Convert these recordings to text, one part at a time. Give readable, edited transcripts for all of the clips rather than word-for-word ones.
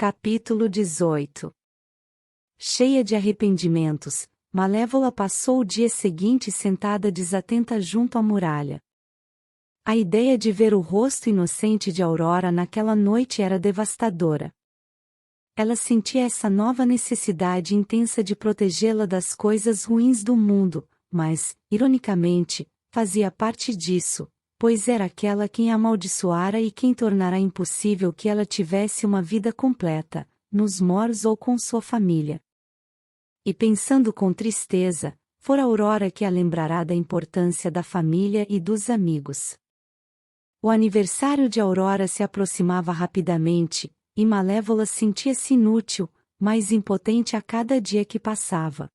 Capítulo 18. Cheia de arrependimentos, Malévola passou o dia seguinte sentada desatenta junto à muralha. A ideia de ver o rosto inocente de Aurora naquela noite era devastadora. Ela sentia essa nova necessidade intensa de protegê-la das coisas ruins do mundo, mas, ironicamente, fazia parte disso, pois era aquela quem a amaldiçoara e quem tornara impossível que ela tivesse uma vida completa, nos moros ou com sua família. E pensando com tristeza, fora Aurora que a lembrará da importância da família e dos amigos. O aniversário de Aurora se aproximava rapidamente, e Malévola sentia-se inútil, mais impotente a cada dia que passava.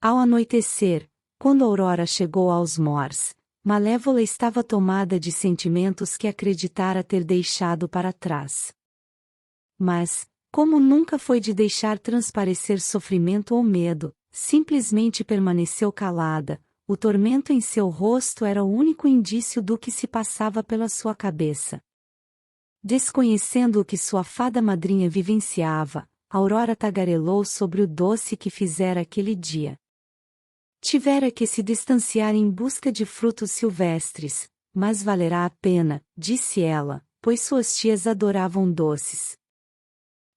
Ao anoitecer, quando Aurora chegou aos Mors, Malévola estava tomada de sentimentos que acreditara ter deixado para trás. Mas, como nunca foi de deixar transparecer sofrimento ou medo, simplesmente permaneceu calada. O tormento em seu rosto era o único indício do que se passava pela sua cabeça. Desconhecendo o que sua fada madrinha vivenciava, Aurora tagarelou sobre o doce que fizera aquele dia. Tivera que se distanciar em busca de frutos silvestres, mas valerá a pena, disse ela, pois suas tias adoravam doces.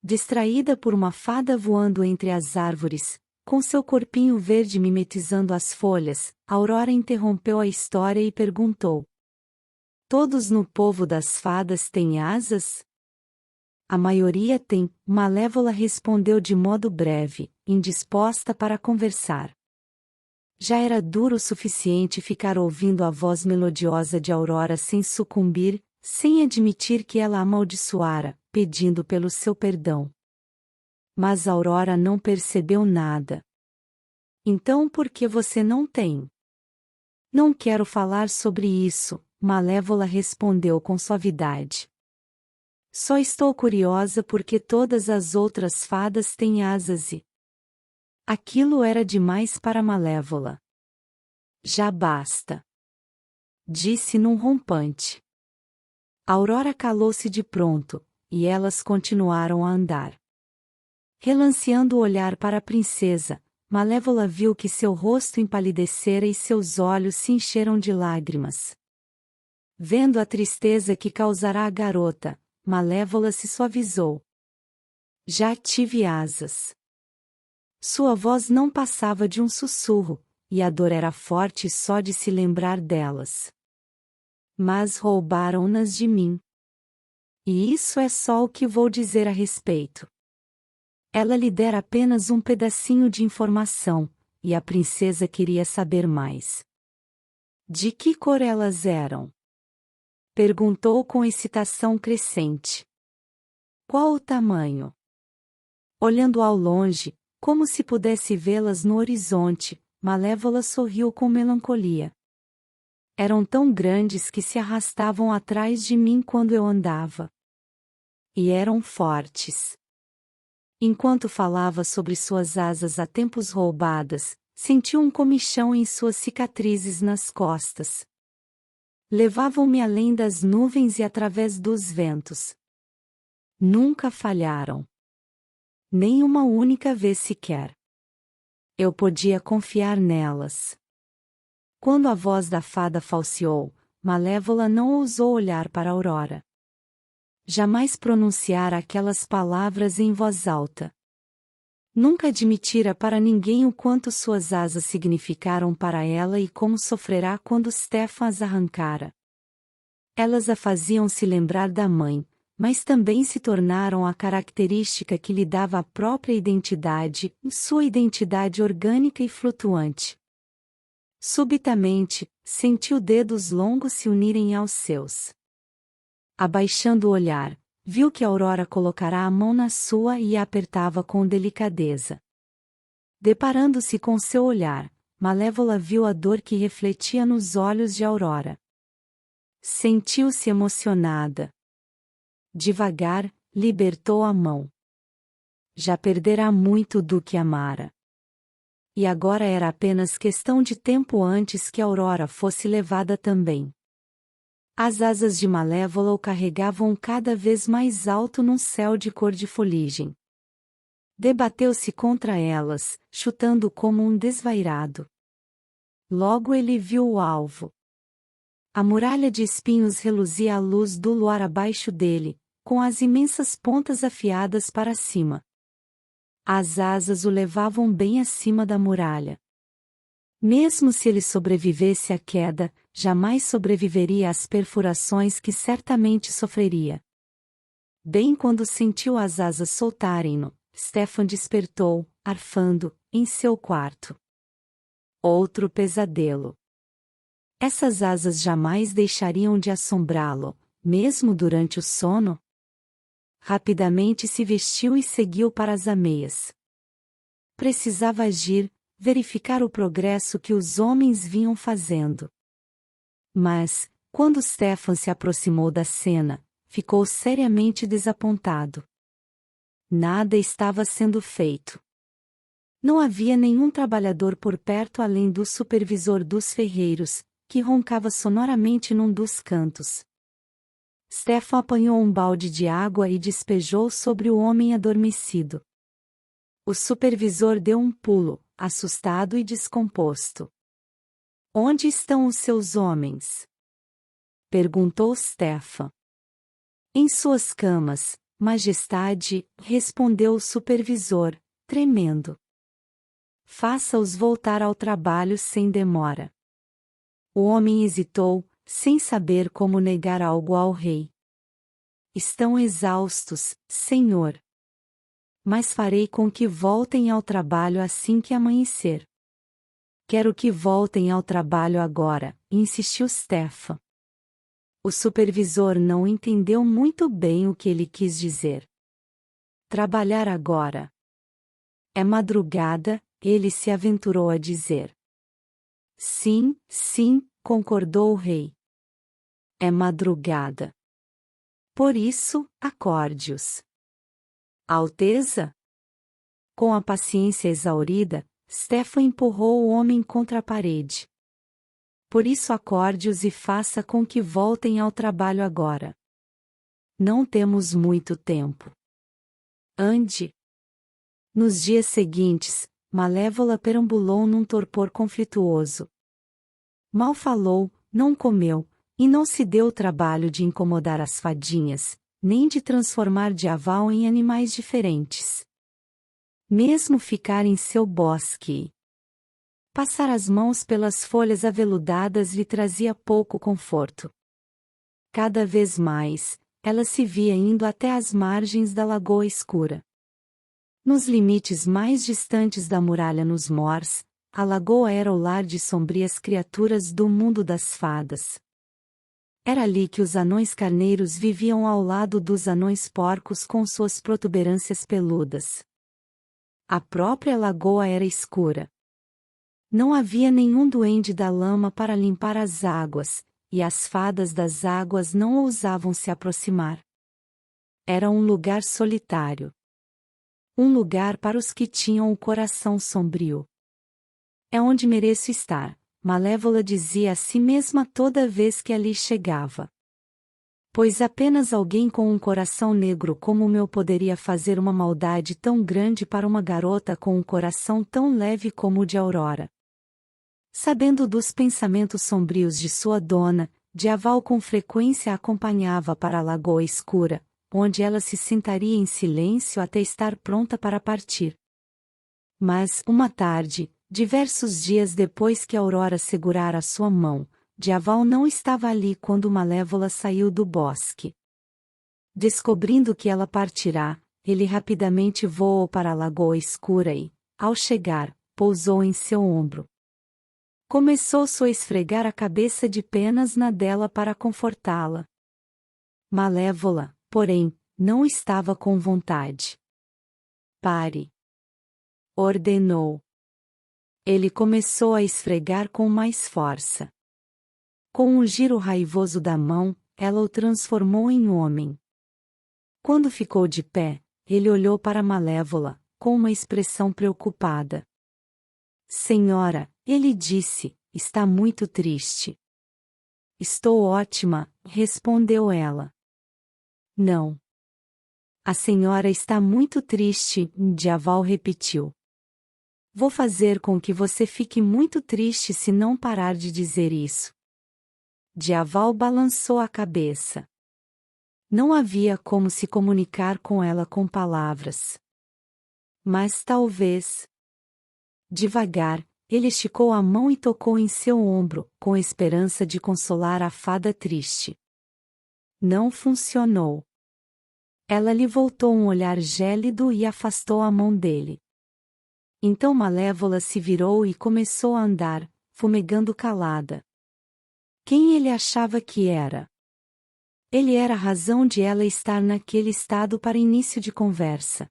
Distraída por uma fada voando entre as árvores, com seu corpinho verde mimetizando as folhas, Aurora interrompeu a história e perguntou: "Todos no povo das fadas têm asas?" "A maioria tem", Malévola respondeu de modo breve, indisposta para conversar. Já era duro o suficiente ficar ouvindo a voz melodiosa de Aurora sem sucumbir, sem admitir que ela a amaldiçoara, pedindo pelo seu perdão. Mas Aurora não percebeu nada. "Então por que você não tem?" "Não quero falar sobre isso", Malévola respondeu com suavidade. "Só estou curiosa porque todas as outras fadas têm asas e..." Aquilo era demais para Malévola. "Já basta", disse num rompante. Aurora calou-se de pronto, e elas continuaram a andar. Relanceando o olhar para a princesa, Malévola viu que seu rosto empalidecera e seus olhos se encheram de lágrimas. Vendo a tristeza que causará a garota, Malévola se suavizou. "Já tive asas." Sua voz não passava de um sussurro, e a dor era forte só de se lembrar delas. "Mas roubaram-nas de mim. E isso é só o que vou dizer a respeito." Ela lhe dera apenas um pedacinho de informação, e a princesa queria saber mais. "De que cor elas eram?" perguntou com excitação crescente. "Qual o tamanho?" Olhando ao longe, como se pudesse vê-las no horizonte, Malévola sorriu com melancolia. "Eram tão grandes que se arrastavam atrás de mim quando eu andava. E eram fortes." Enquanto falava sobre suas asas há tempos roubadas, sentiu um comichão em suas cicatrizes nas costas. "Levavam-me além das nuvens e através dos ventos. Nunca falharam. Nem uma única vez sequer. Eu podia confiar nelas." Quando a voz da fada falseou, Malévola não ousou olhar para Aurora. Jamais pronunciara aquelas palavras em voz alta. Nunca admitira para ninguém o quanto suas asas significaram para ela e como sofrerá quando Stefan as arrancara. Elas a faziam se lembrar da mãe, mas também se tornaram a característica que lhe dava a própria identidade, sua identidade orgânica e flutuante. Subitamente, sentiu dedos longos se unirem aos seus. Abaixando o olhar, viu que Aurora colocara a mão na sua e a apertava com delicadeza. Deparando-se com seu olhar, Malévola viu a dor que refletia nos olhos de Aurora. Sentiu-se emocionada. Devagar, libertou a mão. Já perdera muito do que amara. E agora era apenas questão de tempo antes que Aurora fosse levada também. As asas de Malévola o carregavam cada vez mais alto num céu de cor de fuligem. Debateu-se contra elas, chutando como um desvairado. Logo ele viu o alvo. A muralha de espinhos reluzia à luz do luar abaixo dele, com as imensas pontas afiadas para cima. As asas o levavam bem acima da muralha. Mesmo se ele sobrevivesse à queda, jamais sobreviveria às perfurações que certamente sofreria. Bem quando sentiu as asas soltarem-no, Stefan despertou, arfando, em seu quarto. Outro pesadelo. Essas asas jamais deixariam de assombrá-lo, mesmo durante o sono? Rapidamente se vestiu e seguiu para as ameias. Precisava agir, verificar o progresso que os homens vinham fazendo. Mas, quando Stefan se aproximou da cena, ficou seriamente desapontado. Nada estava sendo feito. Não havia nenhum trabalhador por perto além do supervisor dos ferreiros, que roncava sonoramente num dos cantos. Stefan apanhou um balde de água e despejou sobre o homem adormecido. O supervisor deu um pulo, assustado e descomposto. Onde estão os seus homens? Perguntou Stefan. Em suas camas, Majestade, respondeu o supervisor, tremendo. Faça-os voltar ao trabalho sem demora. O homem hesitou, sem saber como negar algo ao rei. Estão exaustos, senhor. Mas farei com que voltem ao trabalho assim que amanhecer. Quero que voltem ao trabalho agora, insistiu Stefan. O supervisor não entendeu muito bem o que ele quis dizer. Trabalhar agora. É madrugada, ele se aventurou a dizer. Sim, sim, concordou o rei. É madrugada. Por isso, acorde-os. Alteza? Com a paciência exaurida, Stefan empurrou o homem contra a parede. Por isso acorde-os e faça com que voltem ao trabalho agora. Não temos muito tempo. Ande. Nos dias seguintes, Malévola perambulou num torpor conflituoso. Mal falou, não comeu, e não se deu o trabalho de incomodar as fadinhas, nem de transformar Dyaval em animais diferentes. Mesmo ficar em seu bosque. Passar as mãos pelas folhas aveludadas lhe trazia pouco conforto. Cada vez mais, ela se via indo até as margens da lagoa escura. Nos limites mais distantes da muralha nos Mors, a lagoa era o lar de sombrias criaturas do mundo das fadas. Era ali que os anões carneiros viviam ao lado dos anões porcos com suas protuberâncias peludas. A própria lagoa era escura. Não havia nenhum duende da lama para limpar as águas, e as fadas das águas não ousavam se aproximar. Era um lugar solitário. Um lugar para os que tinham o coração sombrio. É onde mereço estar, Malévola dizia a si mesma toda vez que ali chegava. Pois apenas alguém com um coração negro como o meu poderia fazer uma maldade tão grande para uma garota com um coração tão leve como o de Aurora. Sabendo dos pensamentos sombrios de sua dona, Dyaval com frequência a acompanhava para a lagoa escura, onde ela se sentaria em silêncio até estar pronta para partir. Mas, uma tarde, diversos dias depois que Aurora segurara sua mão, Dyaval não estava ali quando Malévola saiu do bosque. Descobrindo que ela partirá, ele rapidamente voou para a lagoa escura e, ao chegar, pousou em seu ombro. Começou-se a esfregar a cabeça de penas na dela para confortá-la. Malévola, porém, não estava com vontade. Pare. Ordenou. Ele começou a esfregar com mais força. Com um giro raivoso da mão, ela o transformou em homem. Quando ficou de pé, ele olhou para Malévola, com uma expressão preocupada. Senhora, ele disse, está muito triste. Estou ótima, respondeu ela. Não. A senhora está muito triste, Djaval repetiu. Vou fazer com que você fique muito triste se não parar de dizer isso. Djaval balançou a cabeça. Não havia como se comunicar com ela com palavras. Mas talvez. Devagar, ele esticou a mão e tocou em seu ombro, com esperança de consolar a fada triste. Não funcionou. Ela lhe voltou um olhar gélido e afastou a mão dele. Então Malévola se virou e começou a andar, fumegando calada. Quem ele achava que era? Ele era a razão de ela estar naquele estado para início de conversa.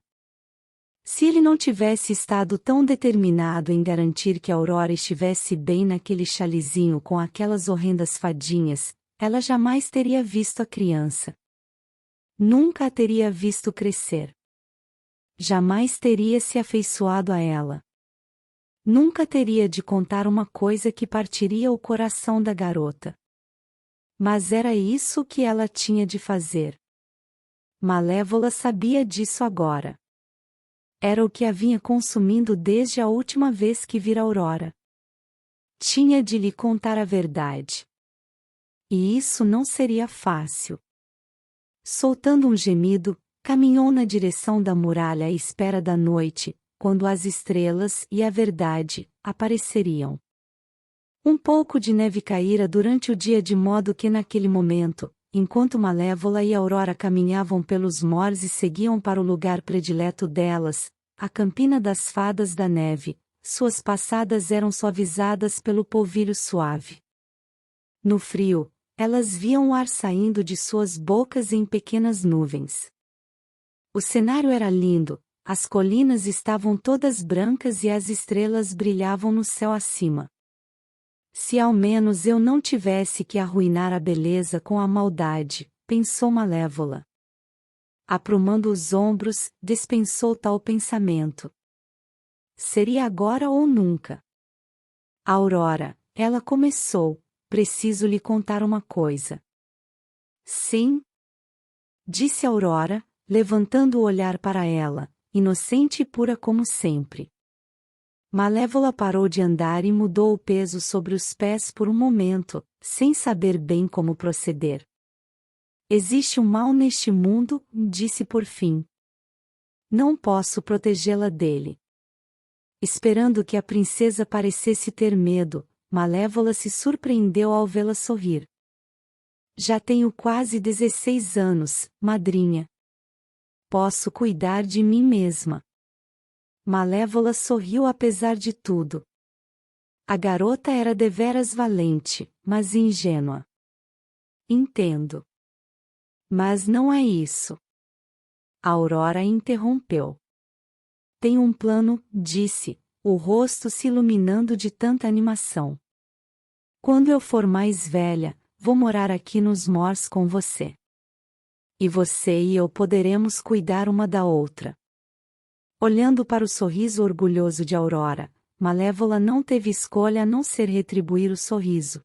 Se ele não tivesse estado tão determinado em garantir que Aurora estivesse bem naquele chalezinho com aquelas horrendas fadinhas, ela jamais teria visto a criança. Nunca a teria visto crescer. Jamais teria se afeiçoado a ela. Nunca teria de contar uma coisa que partiria o coração da garota. Mas era isso que ela tinha de fazer. Malévola sabia disso agora. Era o que a vinha consumindo desde a última vez que vira Aurora. Tinha de lhe contar a verdade. E isso não seria fácil. Soltando um gemido, caminhou na direção da muralha à espera da noite, quando as estrelas e a verdade apareceriam. Um pouco de neve caíra durante o dia de modo que naquele momento, enquanto Malévola e Aurora caminhavam pelos mors e seguiam para o lugar predileto delas, a campina das fadas da neve, suas passadas eram suavizadas pelo polvilho suave. No frio, elas viam o ar saindo de suas bocas em pequenas nuvens. O cenário era lindo, as colinas estavam todas brancas e as estrelas brilhavam no céu acima. Se ao menos eu não tivesse que arruinar a beleza com a maldade, pensou Malévola. Aprumando os ombros, dispensou tal pensamento. Seria agora ou nunca. Aurora, ela começou. Preciso lhe contar uma coisa. Sim? Disse Aurora, levantando o olhar para ela, inocente e pura como sempre. Malévola parou de andar e mudou o peso sobre os pés por um momento, sem saber bem como proceder. Existe um mal neste mundo, disse por fim. Não posso protegê-la dele. Esperando que a princesa parecesse ter medo, Malévola se surpreendeu ao vê-la sorrir. Já tenho quase 16 anos, madrinha. Posso cuidar de mim mesma. Malévola sorriu apesar de tudo. A garota era deveras valente, mas ingênua. Entendo. Mas não é isso. Aurora interrompeu. Tenho um plano, disse, o rosto se iluminando de tanta animação. Quando eu for mais velha, vou morar aqui nos mors com você. E você e eu poderemos cuidar uma da outra. Olhando para o sorriso orgulhoso de Aurora, Malévola não teve escolha a não ser retribuir o sorriso.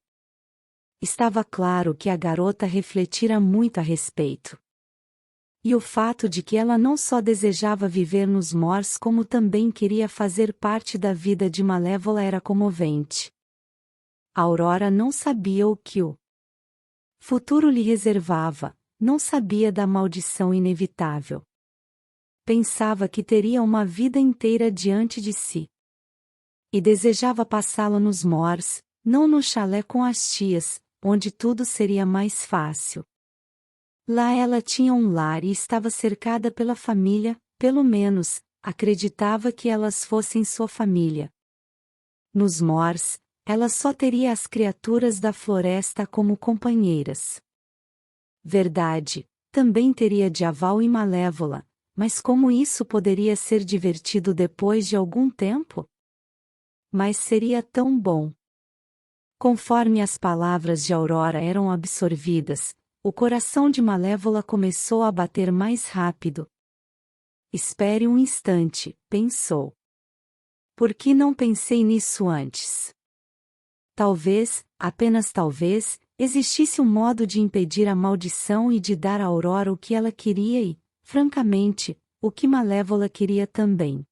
Estava claro que a garota refletira muito a respeito. E o fato de que ela não só desejava viver nos mors como também queria fazer parte da vida de Malévola era comovente. Aurora não sabia o que o futuro lhe reservava, não sabia da maldição inevitável. Pensava que teria uma vida inteira diante de si. E desejava passá-la nos mors, não no chalé com as tias, onde tudo seria mais fácil. Lá ela tinha um lar e estava cercada pela família, pelo menos, acreditava que elas fossem sua família. Nos mors, ela só teria as criaturas da floresta como companheiras. Verdade, também teria Djaval e Malévola, mas como isso poderia ser divertido depois de algum tempo? Mas seria tão bom. Conforme as palavras de Aurora eram absorvidas, o coração de Malévola começou a bater mais rápido. Espere um instante, pensou. Por que não pensei nisso antes? Talvez, apenas talvez, existisse um modo de impedir a maldição e de dar a Aurora o que ela queria e, francamente, o que Malévola queria também.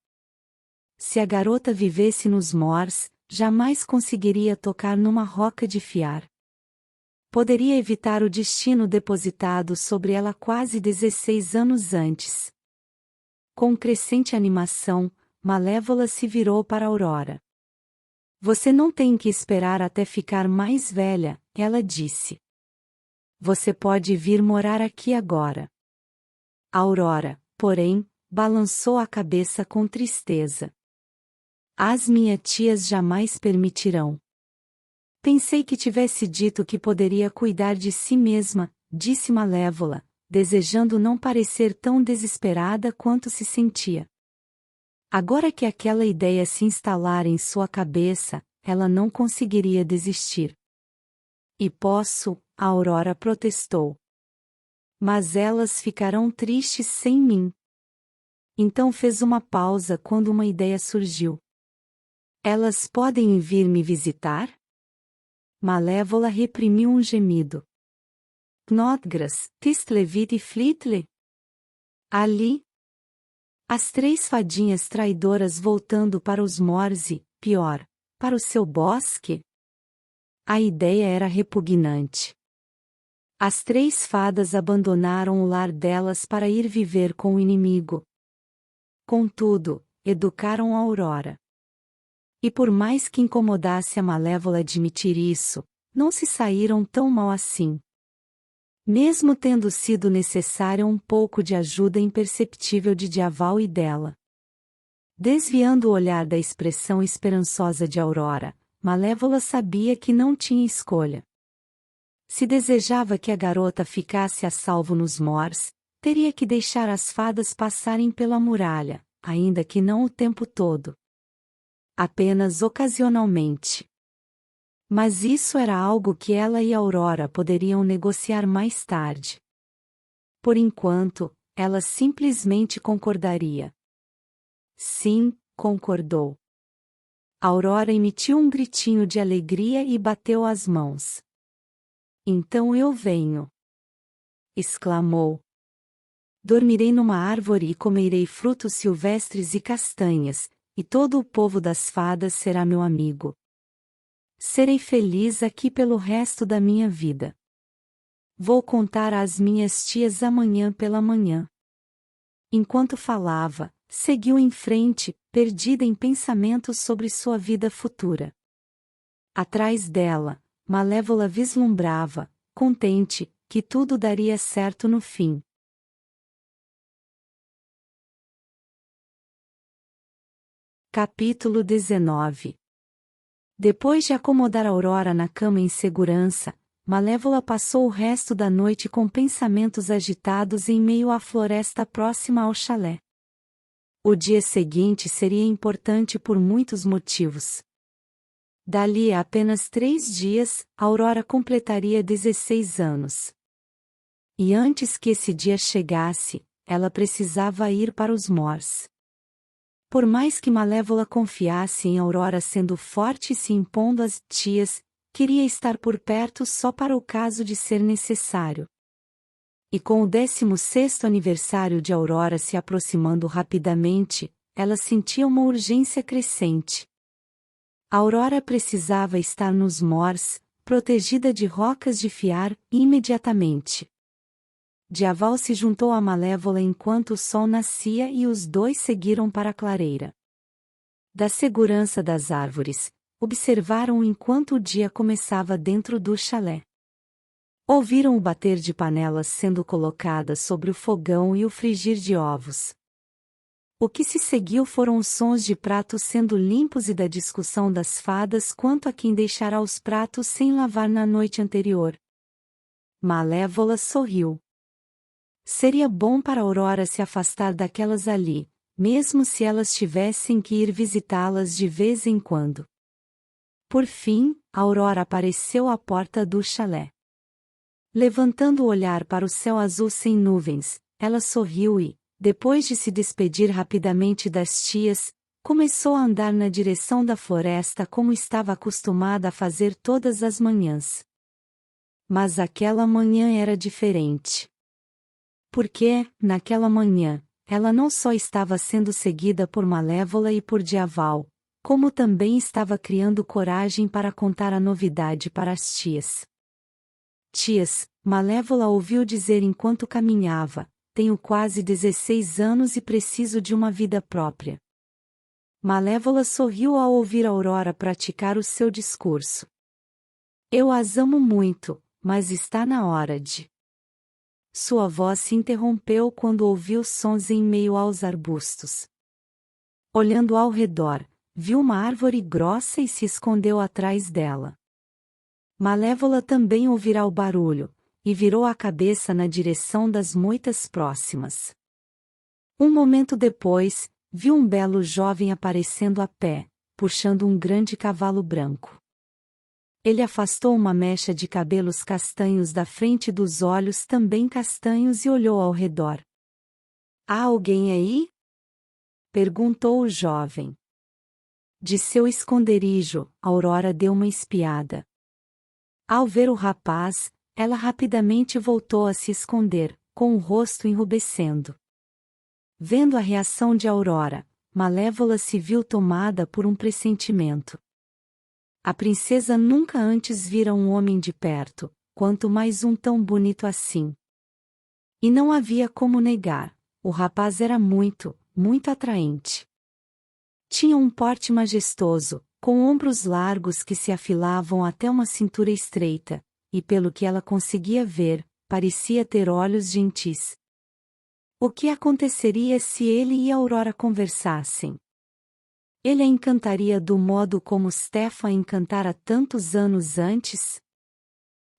Se a garota vivesse nos Moors, jamais conseguiria tocar numa roca de fiar. Poderia evitar o destino depositado sobre ela quase 16 anos antes. Com crescente animação, Malévola se virou para Aurora. Você não tem que esperar até ficar mais velha, ela disse. Você pode vir morar aqui agora. Aurora, porém, balançou a cabeça com tristeza. As minhas tias jamais permitirão. Pensei que tivesse dito que poderia cuidar de si mesma, disse Malévola, desejando não parecer tão desesperada quanto se sentia. Agora que aquela ideia se instalara em sua cabeça, ela não conseguiria desistir. E posso, a Aurora protestou. Mas elas ficarão tristes sem mim. Então fez uma pausa quando uma ideia surgiu. Elas podem vir me visitar? Malévola reprimiu um gemido. Snodgrass, Tistlevit e Flitle? Ali? As 3 fadinhas traidoras voltando para os Moors e, pior, para o seu bosque? A ideia era repugnante. As 3 fadas abandonaram o lar delas para ir viver com o inimigo. Contudo, educaram a Aurora. E por mais que incomodasse a Malévola admitir isso, não se saíram tão mal assim. Mesmo tendo sido necessária um pouco de ajuda imperceptível de Diaval e dela. Desviando o olhar da expressão esperançosa de Aurora, Malévola sabia que não tinha escolha. Se desejava que a garota ficasse a salvo nos Moors, teria que deixar as fadas passarem pela muralha, ainda que não o tempo todo. Apenas ocasionalmente. Mas isso era algo que ela e Aurora poderiam negociar mais tarde. Por enquanto, ela simplesmente concordaria. Sim, concordou. Aurora emitiu um gritinho de alegria e bateu as mãos. Então eu venho! Exclamou. Dormirei numa árvore e comerei frutos silvestres e castanhas, e todo o povo das fadas será meu amigo. Serei feliz aqui pelo resto da minha vida. Vou contar às minhas tias amanhã pela manhã. Enquanto falava, seguiu em frente, perdida em pensamentos sobre sua vida futura. Atrás dela, Malévola vislumbrava, contente, que tudo daria certo no fim. Capítulo 19. Depois de acomodar Aurora na cama em segurança, Malévola passou o resto da noite com pensamentos agitados em meio à floresta próxima ao chalé. O dia seguinte seria importante por muitos motivos. Dali a apenas 3 dias, Aurora completaria 16 anos. E antes que esse dia chegasse, ela precisava ir para os Moors. Por mais que Malévola confiasse em Aurora sendo forte e se impondo às tias, queria estar por perto só para o caso de ser necessário. E com o 16º aniversário de Aurora se aproximando rapidamente, ela sentia uma urgência crescente. Aurora precisava estar nos Moors, protegida de rocas de fiar, imediatamente. Diaval se juntou à Malévola enquanto o sol nascia e os dois seguiram para a clareira. Da segurança das árvores, observaram enquanto o dia começava dentro do chalé. Ouviram o bater de panelas sendo colocadas sobre o fogão e o frigir de ovos. O que se seguiu foram os sons de pratos sendo limpos e da discussão das fadas quanto a quem deixará os pratos sem lavar na noite anterior. Malévola sorriu. Seria bom para Aurora se afastar daquelas ali, mesmo se elas tivessem que ir visitá-las de vez em quando. Por fim, Aurora apareceu à porta do chalé. Levantando o olhar para o céu azul sem nuvens, ela sorriu e, depois de se despedir rapidamente das tias, começou a andar na direção da floresta como estava acostumada a fazer todas as manhãs. Mas aquela manhã era diferente. Porque, naquela manhã, ela não só estava sendo seguida por Malévola e por Dyaval, como também estava criando coragem para contar a novidade para as tias. Tias, Malévola ouviu dizer enquanto caminhava, tenho quase 16 anos e preciso de uma vida própria. Malévola sorriu ao ouvir Aurora praticar o seu discurso. Eu as amo muito, mas está na hora de... Sua voz se interrompeu quando ouviu sons em meio aos arbustos. Olhando ao redor, viu uma árvore grossa e se escondeu atrás dela. Malévola também ouvirá o barulho, e virou a cabeça na direção das moitas próximas. Um momento depois, viu um belo jovem aparecendo a pé, puxando um grande cavalo branco. Ele afastou uma mecha de cabelos castanhos da frente dos olhos também castanhos e olhou ao redor. Há alguém aí? Perguntou o jovem. De seu esconderijo, Aurora deu uma espiada. Ao ver o rapaz, ela rapidamente voltou a se esconder, com o rosto enrubescendo. Vendo a reação de Aurora, Malévola se viu tomada por um pressentimento. A princesa nunca antes vira um homem de perto, quanto mais um tão bonito assim. E não havia como negar, o rapaz era muito, muito atraente. Tinha um porte majestoso, com ombros largos que se afilavam até uma cintura estreita, e pelo que ela conseguia ver, parecia ter olhos gentis. O que aconteceria se ele e Aurora conversassem? Ele a encantaria do modo como Stefan encantara tantos anos antes?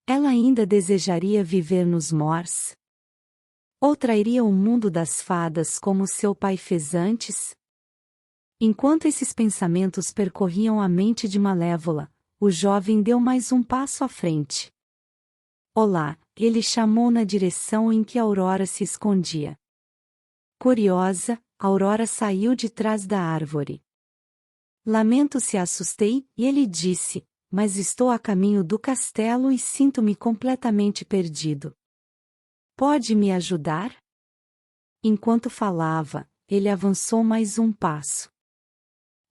Ela ainda desejaria viver nos Mors? Ou trairia o mundo das fadas como seu pai fez antes? Enquanto esses pensamentos percorriam a mente de Malévola, o jovem deu mais um passo à frente. Olá, ele chamou na direção em que Aurora se escondia. Curiosa, Aurora saiu de trás da árvore. Lamento se assustei, e ele disse, mas estou a caminho do castelo e sinto-me completamente perdido. Pode me ajudar? Enquanto falava, ele avançou mais um passo.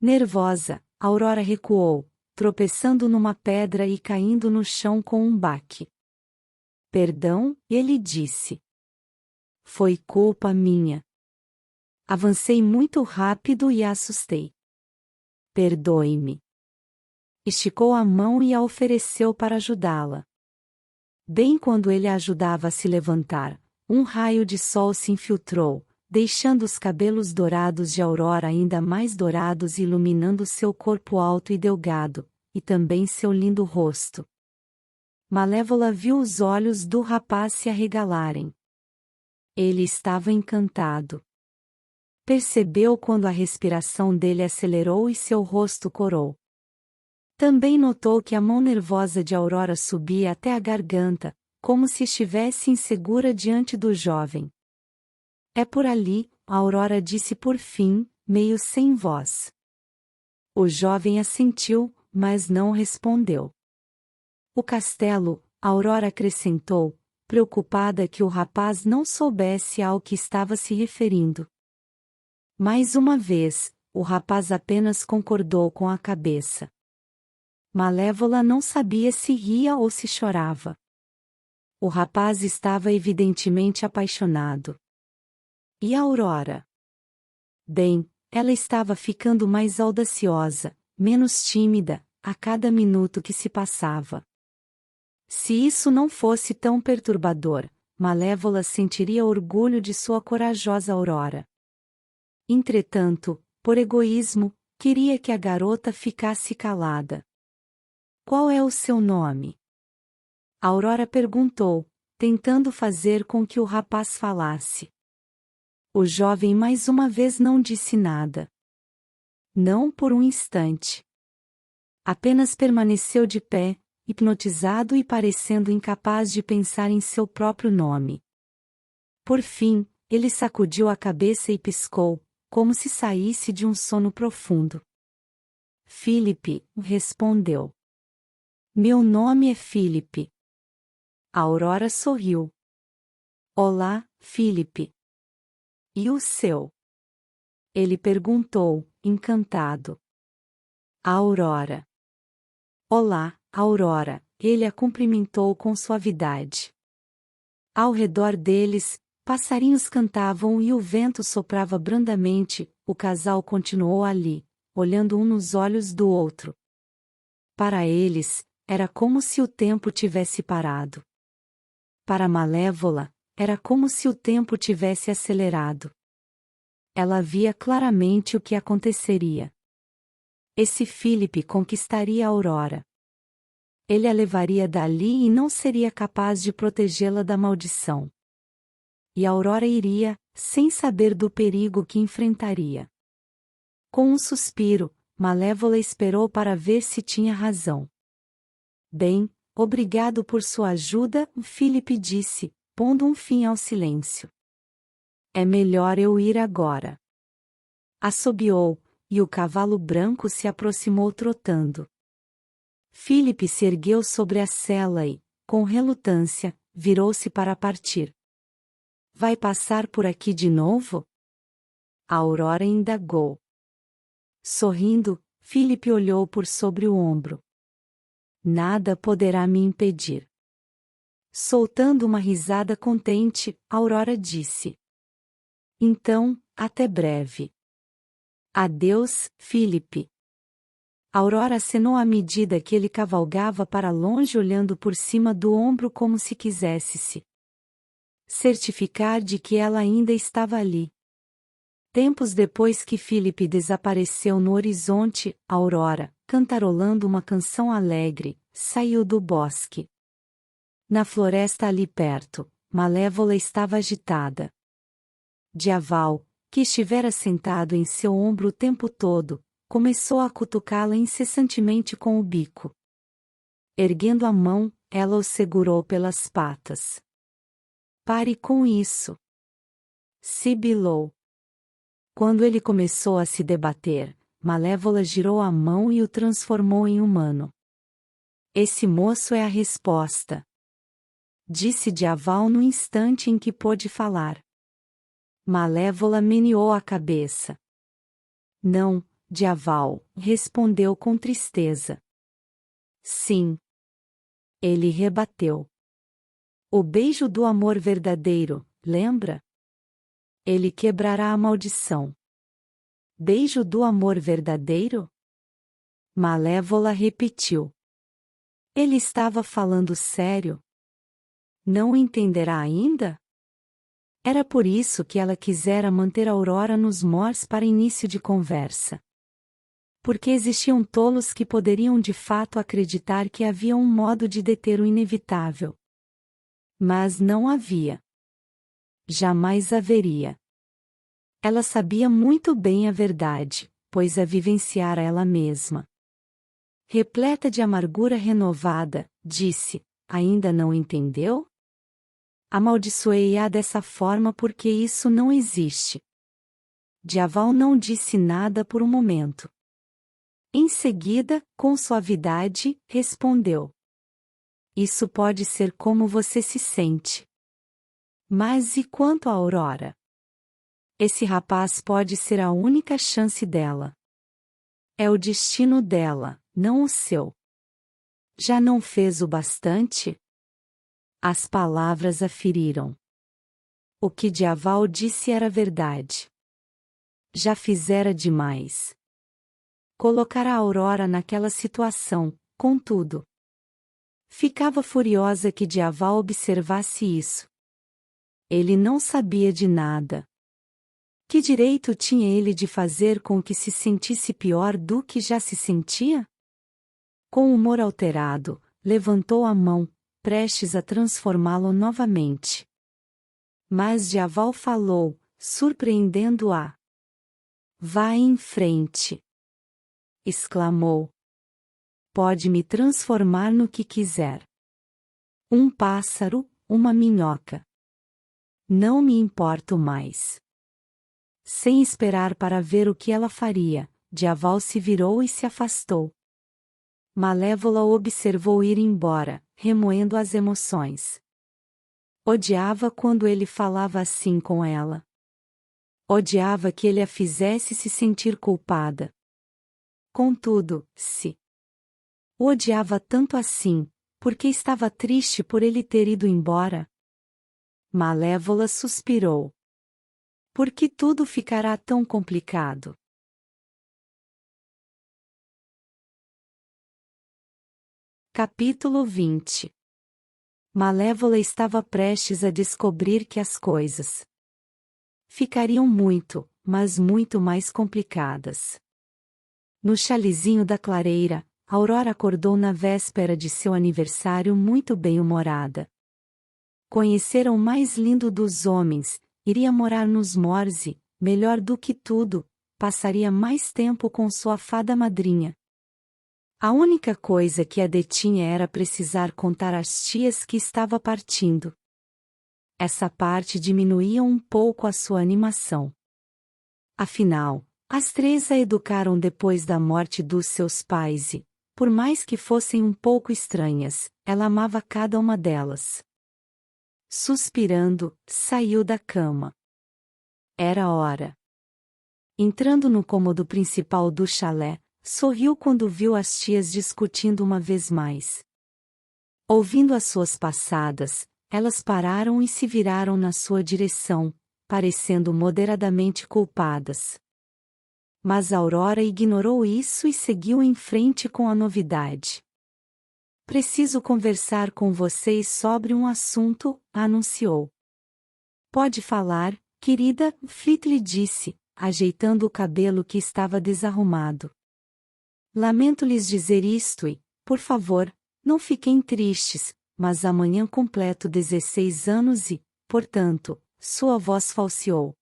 Nervosa, Aurora recuou, tropeçando numa pedra e caindo no chão com um baque. Perdão, ele disse. Foi culpa minha. Avancei muito rápido e a assustei. Perdoe-me. Esticou a mão e a ofereceu para ajudá-la. Bem quando ele a ajudava a se levantar, um raio de sol se infiltrou, deixando os cabelos dourados de Aurora ainda mais dourados e iluminando seu corpo alto e delgado, e também seu lindo rosto. Malévola viu os olhos do rapaz se arregalarem. Ele estava encantado. Percebeu quando a respiração dele acelerou e seu rosto corou. Também notou que a mão nervosa de Aurora subia até a garganta, como se estivesse insegura diante do jovem. É por ali, a Aurora disse por fim, meio sem voz. O jovem assentiu, mas não respondeu. O castelo, a Aurora acrescentou, preocupada que o rapaz não soubesse ao que estava se referindo. Mais uma vez, o rapaz apenas concordou com a cabeça. Malévola não sabia se ria ou se chorava. O rapaz estava evidentemente apaixonado. E a Aurora? Bem, ela estava ficando mais audaciosa, menos tímida, a cada minuto que se passava. Se isso não fosse tão perturbador, Malévola sentiria orgulho de sua corajosa Aurora. Entretanto, por egoísmo, queria que a garota ficasse calada. Qual é o seu nome? A Aurora perguntou, tentando fazer com que o rapaz falasse. O jovem mais uma vez não disse nada. Não por um instante. Apenas permaneceu de pé, hipnotizado e parecendo incapaz de pensar em seu próprio nome. Por fim, ele sacudiu a cabeça e piscou, como se saísse de um sono profundo. Filipe, respondeu. Meu nome é Filipe. A Aurora sorriu. Olá, Filipe. E o seu? Ele perguntou, encantado. A Aurora. Olá, Aurora, ele a cumprimentou com suavidade. Ao redor deles, passarinhos cantavam e o vento soprava brandamente. O casal continuou ali, olhando um nos olhos do outro. Para eles, era como se o tempo tivesse parado. Para Malévola, era como se o tempo tivesse acelerado. Ela via claramente o que aconteceria. Esse Filipe conquistaria a Aurora. Ele a levaria dali e não seria capaz de protegê-la da maldição. E a Aurora iria, sem saber do perigo que enfrentaria. Com um suspiro, Malévola esperou para ver se tinha razão. Bem, obrigado por sua ajuda, Filipe disse, pondo um fim ao silêncio. É melhor eu ir agora. Assobiou, e o cavalo branco se aproximou trotando. Filipe se ergueu sobre a sela e, com relutância, virou-se para partir. Vai passar por aqui de novo? A Aurora indagou. Sorrindo, Filipe olhou por sobre o ombro. Nada poderá me impedir. Soltando uma risada contente, Aurora disse. Então, até breve. Adeus, Filipe. Aurora acenou à medida que ele cavalgava para longe olhando por cima do ombro como se quisesse se certificar de que ela ainda estava ali. Tempos depois que Filipe desapareceu no horizonte, Aurora, cantarolando uma canção alegre, saiu do bosque. Na floresta ali perto, Malévola estava agitada. Dyaval, que estivera sentado em seu ombro o tempo todo, começou a cutucá-la incessantemente com o bico. Erguendo a mão, ela o segurou pelas patas. Pare com isso! Sibilou. Quando ele começou a se debater, Malévola girou a mão e o transformou em humano. Esse moço é a resposta. Disse Dyaval no instante em que pôde falar. Malévola meneou a cabeça. Não, Dyaval, respondeu com tristeza. Sim. Ele rebateu. O beijo do amor verdadeiro, lembra? Ele quebrará a maldição. Beijo do amor verdadeiro? Malévola repetiu. Ele estava falando sério? Não entenderá ainda? Era por isso que ela quisera manter a Aurora nos mors para início de conversa. Porque existiam tolos que poderiam de fato acreditar que havia um modo de deter o inevitável. Mas não havia. Jamais haveria. Ela sabia muito bem a verdade, pois a vivenciara ela mesma. Repleta de amargura renovada, disse, ainda não entendeu? Amaldiçoei-a dessa forma porque isso não existe. Dyaval não disse nada por um momento. Em seguida, com suavidade, respondeu. Isso pode ser como você se sente. Mas e quanto a Aurora? Esse rapaz pode ser a única chance dela. É o destino dela, não o seu. Já não fez o bastante? As palavras a feriram. O que Dyaval disse era verdade. Já fizera demais. Colocar a Aurora naquela situação, contudo. Ficava furiosa que Dyaval observasse isso. Ele não sabia de nada. Que direito tinha ele de fazer com que se sentisse pior do que já se sentia? Com o humor alterado, levantou a mão, prestes a transformá-lo novamente. Mas Dyaval falou, surpreendendo-a. Vá em frente! Exclamou. Pode me transformar no que quiser. Um pássaro, uma minhoca. Não me importo mais. Sem esperar para ver o que ela faria, Dyaval se virou e se afastou. Malévola o observou ir embora, remoendo as emoções. Odiava quando ele falava assim com ela. Odiava que ele a fizesse se sentir culpada. Contudo, se o odiava tanto assim, porque estava triste por ele ter ido embora. Malévola suspirou. Por que tudo ficará tão complicado? Capítulo 20. Malévola estava prestes a descobrir que as coisas ficariam muito, mas muito mais complicadas. No chalezinho da clareira, Aurora acordou na véspera de seu aniversário muito bem-humorada. Conhecera o mais lindo dos homens, iria morar nos Morse, melhor do que tudo, passaria mais tempo com sua fada madrinha. A única coisa que a detinha era precisar contar às tias que estava partindo. Essa parte diminuía um pouco a sua animação. Afinal, as três a educaram depois da morte dos seus pais e, por mais que fossem um pouco estranhas, ela amava cada uma delas. Suspirando, saiu da cama. Era hora. Entrando no cômodo principal do chalé, sorriu quando viu as tias discutindo uma vez mais. Ouvindo as suas passadas, elas pararam e se viraram na sua direção, parecendo moderadamente culpadas. Mas Aurora ignorou isso e seguiu em frente com a novidade. Preciso conversar com vocês sobre um assunto, anunciou. Pode falar, querida, Flit lhe disse, ajeitando o cabelo que estava desarrumado. Lamento lhes dizer isto e, por favor, não fiquem tristes, mas amanhã completo 16 anos e, portanto, sua voz falseou.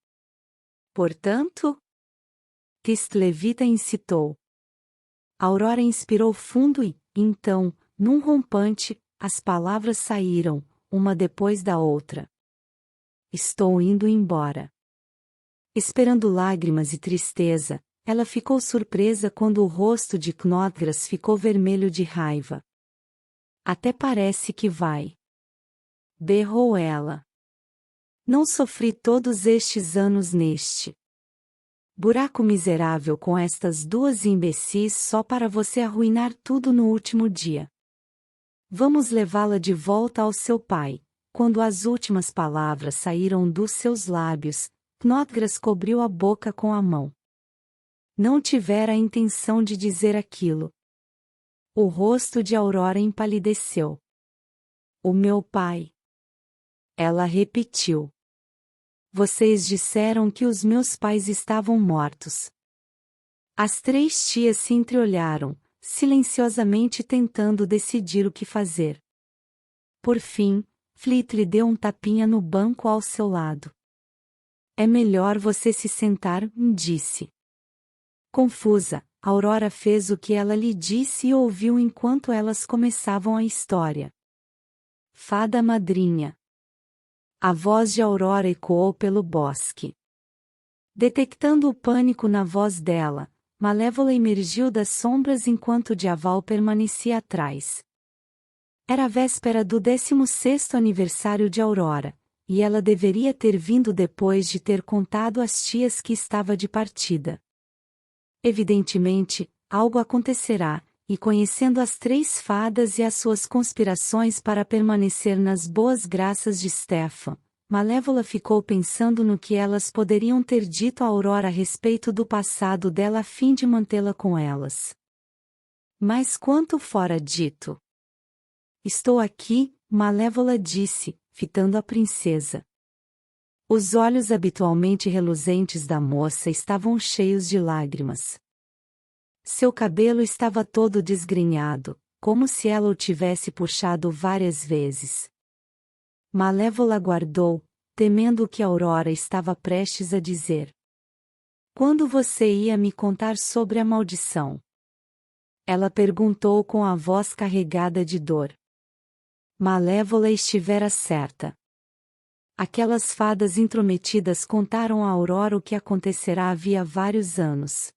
Portanto? Kistlevita incitou. Aurora inspirou fundo e, então, num rompante, as palavras saíram, uma depois da outra. Estou indo embora. Esperando lágrimas e tristeza, ela ficou surpresa quando o rosto de Knodgras ficou vermelho de raiva. Até parece que vai. Berrou ela. Não sofri todos estes anos neste buraco miserável com estas duas imbecis só para você arruinar tudo no último dia. Vamos levá-la de volta ao seu pai. Quando as últimas palavras saíram dos seus lábios, Knodgras cobriu a boca com a mão. Não tivera a intenção de dizer aquilo. O rosto de Aurora empalideceu. O meu pai. Ela repetiu. Vocês disseram que os meus pais estavam mortos. As três tias se entreolharam, silenciosamente tentando decidir o que fazer. Por fim, Flit lhe deu um tapinha no banco ao seu lado. É melhor você se sentar, disse. Confusa, Aurora fez o que ela lhe disse e ouviu enquanto elas começavam a história. Fada madrinha. A voz de Aurora ecoou pelo bosque. Detectando o pânico na voz dela, Malévola emergiu das sombras enquanto Dyaval permanecia atrás. Era a véspera do 16º aniversário de Aurora, e ela deveria ter vindo depois de ter contado às tias que estava de partida. Evidentemente, algo acontecerá, e conhecendo as três fadas e as suas conspirações para permanecer nas boas graças de Stefan, Malévola ficou pensando no que elas poderiam ter dito a Aurora a respeito do passado dela a fim de mantê-la com elas. Mas quanto fora dito? Estou aqui, Malévola disse, fitando a princesa. Os olhos habitualmente reluzentes da moça estavam cheios de lágrimas. Seu cabelo estava todo desgrenhado, como se ela o tivesse puxado várias vezes. Malévola aguardou, temendo o que Aurora estava prestes a dizer. Quando você ia me contar sobre a maldição? Ela perguntou com a voz carregada de dor. Malévola estivera certa. Aquelas fadas intrometidas contaram a Aurora o que acontecerá havia vários anos.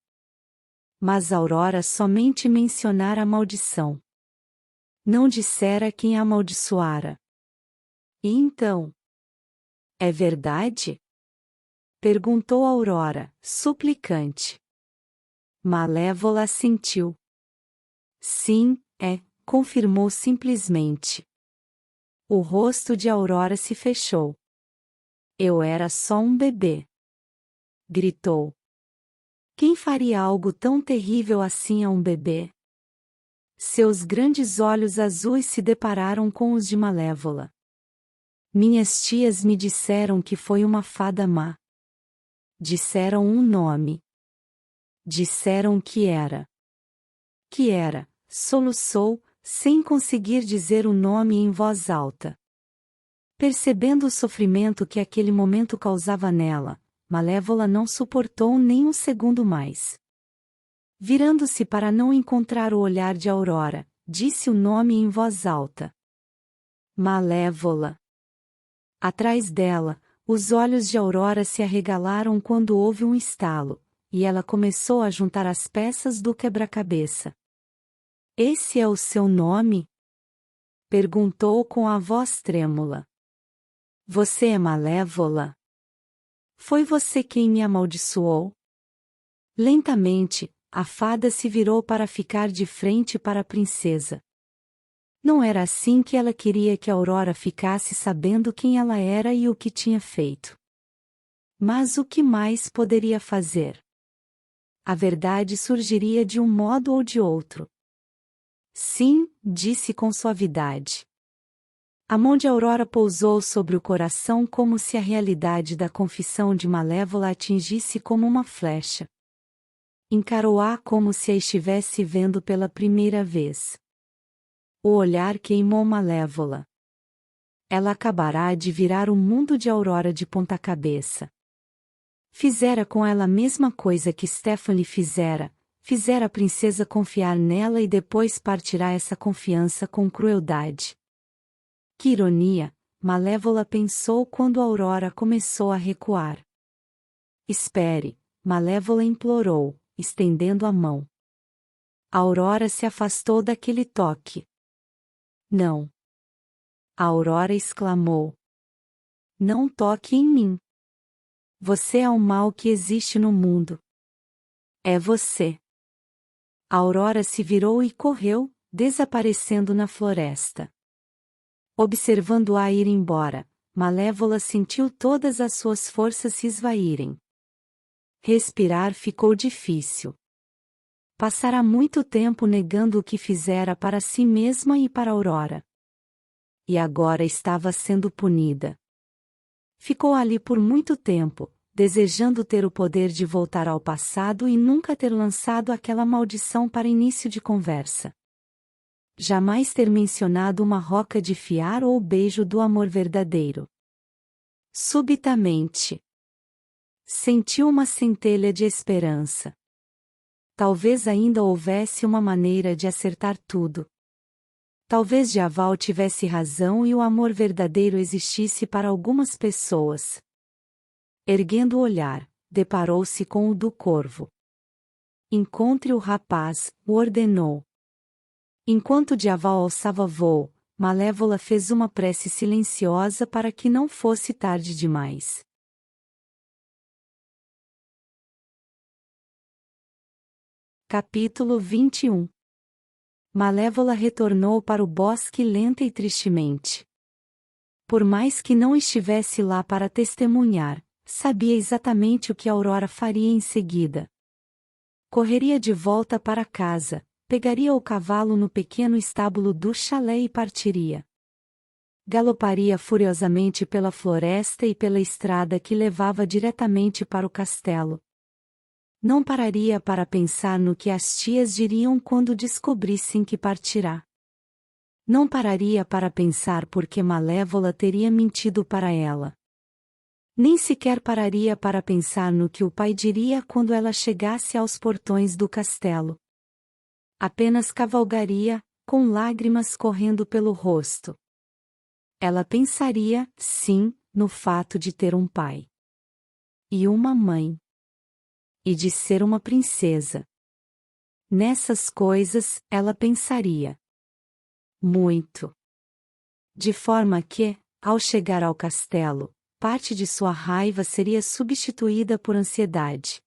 Mas Aurora somente mencionara a maldição. Não dissera quem a amaldiçoara. E então, É verdade? Perguntou Aurora, suplicante. Malévola assentiu. Sim, é, confirmou simplesmente. O rosto de Aurora se fechou. Eu era só um bebê. Gritou. Quem faria algo tão terrível assim a um bebê? Seus grandes olhos azuis se depararam com os de Malévola. Minhas tias me disseram que foi uma fada má. Disseram um nome. Disseram que era. Que era, soluçou, sem conseguir dizer o nome em voz alta. Percebendo o sofrimento que aquele momento causava nela, Malévola não suportou nem um segundo mais. Virando-se para não encontrar o olhar de Aurora, disse o nome em voz alta. Malévola. Atrás dela, os olhos de Aurora se arregalaram quando houve um estalo, e ela começou a juntar as peças do quebra-cabeça. Esse é o seu nome? Perguntou com a voz trêmula. Você é Malévola? Foi você quem me amaldiçoou? Lentamente, a fada se virou para ficar de frente para a princesa. Não era assim que ela queria que Aurora ficasse sabendo quem ela era e o que tinha feito. Mas o que mais poderia fazer? A verdade surgiria de um modo ou de outro. Sim, disse com suavidade. A mão de Aurora pousou sobre o coração como se a realidade da confissão de Malévola atingisse como uma flecha. Encarou-a como se a estivesse vendo pela primeira vez. O olhar queimou Malévola. Ela acabará de virar o mundo de Aurora de ponta cabeça. Fizera com ela a mesma coisa que Stephanie fizera a princesa confiar nela e depois partirá essa confiança com crueldade. Que ironia, Malévola pensou quando Aurora começou a recuar. Espere, Malévola implorou, estendendo a mão. Aurora se afastou daquele toque. Não. A Aurora exclamou. Não toque em mim. Você é o mal que existe no mundo. É você. A Aurora se virou e correu, desaparecendo na floresta. Observando-a ir embora, Malévola sentiu todas as suas forças se esvaírem. Respirar ficou difícil. Passara muito tempo negando o que fizera para si mesma e para Aurora. E agora estava sendo punida. Ficou ali por muito tempo, desejando ter o poder de voltar ao passado e nunca ter lançado aquela maldição para início de conversa. Jamais ter mencionado uma roca de fiar ou o beijo do amor verdadeiro. Subitamente, sentiu uma centelha de esperança. Talvez ainda houvesse uma maneira de acertar tudo. Talvez Djaval tivesse razão e o amor verdadeiro existisse para algumas pessoas. Erguendo o olhar, deparou-se com o do corvo. Encontre o rapaz, o ordenou. Enquanto Djaval alçava voo, Malévola fez uma prece silenciosa para que não fosse tarde demais. Capítulo 21. Malévola retornou para o bosque lenta e tristemente. Por mais que não estivesse lá para testemunhar, sabia exatamente o que Aurora faria em seguida. Correria de volta para casa, pegaria o cavalo no pequeno estábulo do chalé e partiria. Galoparia furiosamente pela floresta e pela estrada que levava diretamente para o castelo. Não pararia para pensar no que as tias diriam quando descobrissem que partirá. Não pararia para pensar por que Malévola teria mentido para ela. Nem sequer pararia para pensar no que o pai diria quando ela chegasse aos portões do castelo. Apenas cavalgaria, com lágrimas correndo pelo rosto. Ela pensaria, sim, no fato de ter um pai. E uma mãe. E de ser uma princesa. Nessas coisas, ela pensaria. Muito. De forma que, ao chegar ao castelo, parte de sua raiva seria substituída por ansiedade.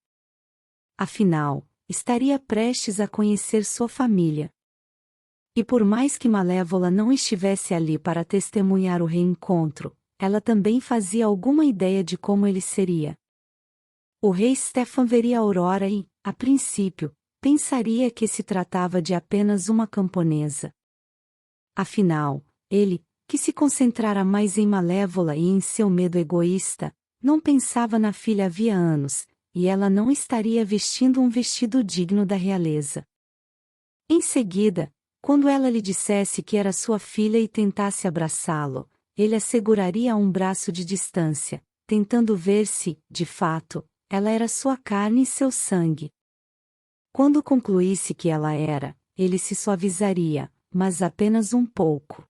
Afinal, estaria prestes a conhecer sua família. E por mais que Malévola não estivesse ali para testemunhar o reencontro, ela também fazia alguma ideia de como ele seria. O rei Stefan veria Aurora e, a princípio, pensaria que se tratava de apenas uma camponesa. Afinal, ele, que se concentrara mais em Malévola e em seu medo egoísta, não pensava na filha havia anos, e ela não estaria vestindo um vestido digno da realeza. Em seguida, quando ela lhe dissesse que era sua filha e tentasse abraçá-lo, ele a seguraria a um braço de distância, tentando ver se, de fato, ela era sua carne e seu sangue. Quando concluísse que ela era, ele se suavizaria, mas apenas um pouco.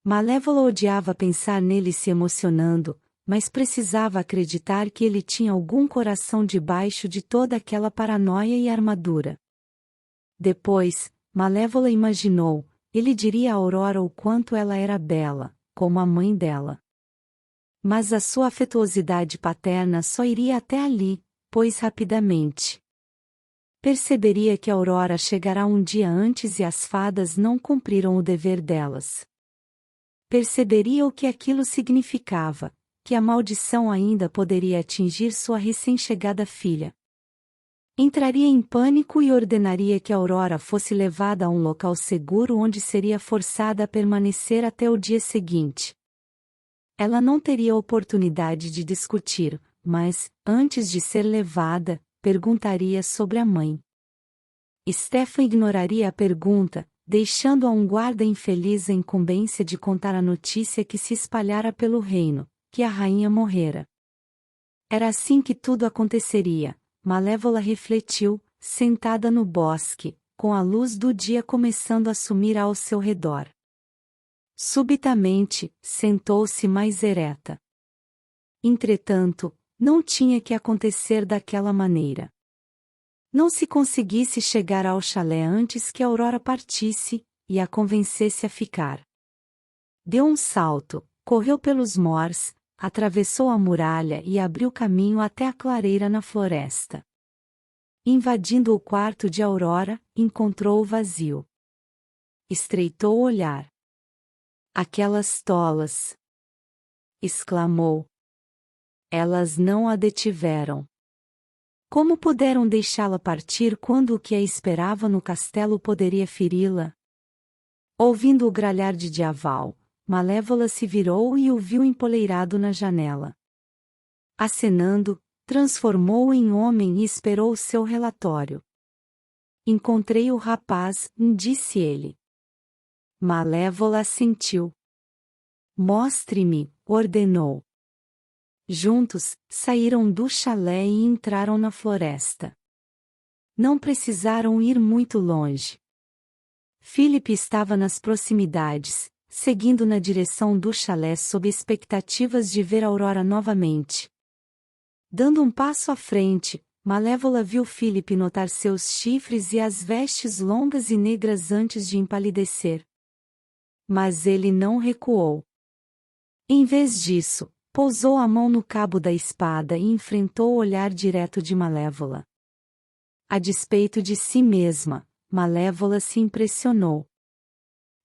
Malévola odiava pensar nele se emocionando, mas precisava acreditar que ele tinha algum coração debaixo de toda aquela paranoia e armadura. Depois, Malévola imaginou, ele diria a Aurora o quanto ela era bela, como a mãe dela. Mas a sua afetuosidade paterna só iria até ali, pois rapidamente perceberia que Aurora chegará um dia antes e as fadas não cumpriram o dever delas. Perceberia o que aquilo significava, que a maldição ainda poderia atingir sua recém-chegada filha. Entraria em pânico e ordenaria que Aurora fosse levada a um local seguro onde seria forçada a permanecer até o dia seguinte. Ela não teria oportunidade de discutir, mas, antes de ser levada, perguntaria sobre a mãe. Stefan ignoraria a pergunta, deixando a um guarda infeliz a incumbência de contar a notícia que se espalhara pelo reino, que a rainha morrera. Era assim que tudo aconteceria, Malévola refletiu, sentada no bosque, com a luz do dia começando a sumir ao seu redor. Subitamente, sentou-se mais ereta. Entretanto, não tinha que acontecer daquela maneira. Não se conseguisse chegar ao chalé antes que Aurora partisse, e a convencesse a ficar. Deu um salto, correu pelos mors, atravessou a muralha e abriu caminho até a clareira na floresta. Invadindo o quarto de Aurora, encontrou-o vazio. Estreitou o olhar. Aquelas tolas! Exclamou. Elas não a detiveram. Como puderam deixá-la partir quando o que a esperava no castelo poderia feri-la? Ouvindo o gralhar de Diaval, Malévola se virou e o viu empoleirado na janela. Acenando, transformou-o em homem e esperou o seu relatório. Encontrei o rapaz, disse ele. Malévola assentiu. Mostre-me, ordenou. Juntos, saíram do chalé e entraram na floresta. Não precisaram ir muito longe. Philip estava nas proximidades, seguindo na direção do chalé sob expectativas de ver Aurora novamente. Dando um passo à frente, Malévola viu Philip notar seus chifres e as vestes longas e negras antes de empalidecer. Mas ele não recuou. Em vez disso, pousou a mão no cabo da espada e enfrentou o olhar direto de Malévola. A despeito de si mesma, Malévola se impressionou.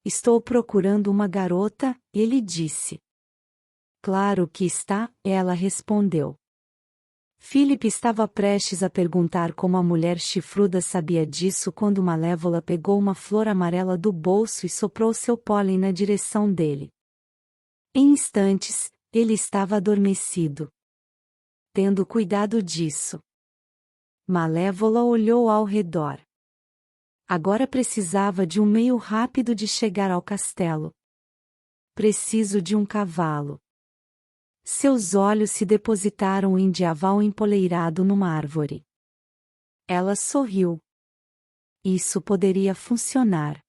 Estou procurando uma garota, ele disse. Claro que está, ela respondeu. Philip estava prestes a perguntar como a mulher chifruda sabia disso quando Malévola pegou uma flor amarela do bolso e soprou seu pólen na direção dele. Em instantes, ele estava adormecido. Tendo cuidado disso. Malévola olhou ao redor. Agora precisava de um meio rápido de chegar ao castelo. Preciso de um cavalo. Seus olhos se depositaram em Diaval empoleirado numa árvore. Ela sorriu. Isso poderia funcionar.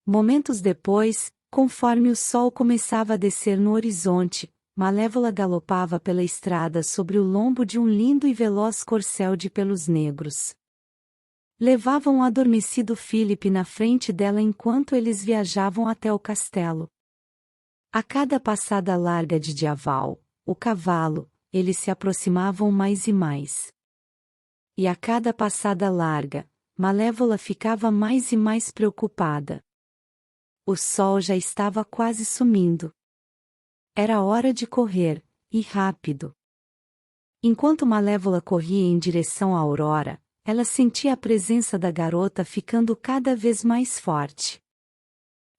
Momentos depois, conforme o sol começava a descer no horizonte, Malévola galopava pela estrada sobre o lombo de um lindo e veloz corcel de pelos negros. Levava um adormecido Philip na frente dela enquanto eles viajavam até o castelo. A cada passada larga de Diaval, o cavalo, eles se aproximavam mais e mais. E a cada passada larga, Malévola ficava mais e mais preocupada. O sol já estava quase sumindo. Era hora de correr, e rápido. Enquanto Malévola corria em direção à aurora, ela sentia a presença da garota ficando cada vez mais forte.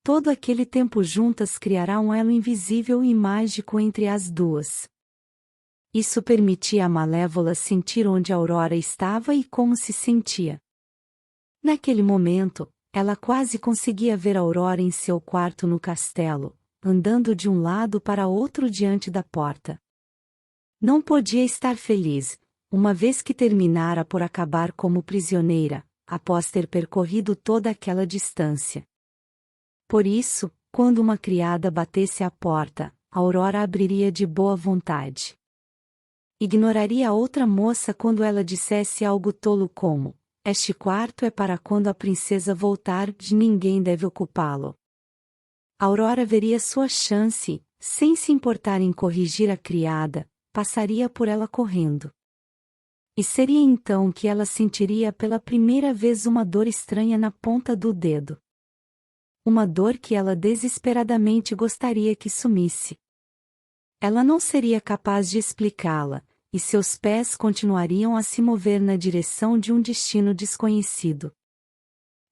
Todo aquele tempo juntas criará um elo invisível e mágico entre as duas. Isso permitia a Malévola sentir onde a aurora estava e como se sentia. Naquele momento, ela quase conseguia ver a aurora em seu quarto no castelo, andando de um lado para outro diante da porta. Não podia estar feliz, uma vez que terminara por acabar como prisioneira, após ter percorrido toda aquela distância. Por isso, quando uma criada batesse à porta, a Aurora abriria de boa vontade. Ignoraria a outra moça quando ela dissesse algo tolo como: "Este quarto é para quando a princesa voltar, ninguém deve ocupá-lo." A Aurora veria sua chance, sem se importar em corrigir a criada, passaria por ela correndo. E seria então que ela sentiria pela primeira vez uma dor estranha na ponta do dedo. Uma dor que ela desesperadamente gostaria que sumisse. Ela não seria capaz de explicá-la, e seus pés continuariam a se mover na direção de um destino desconhecido.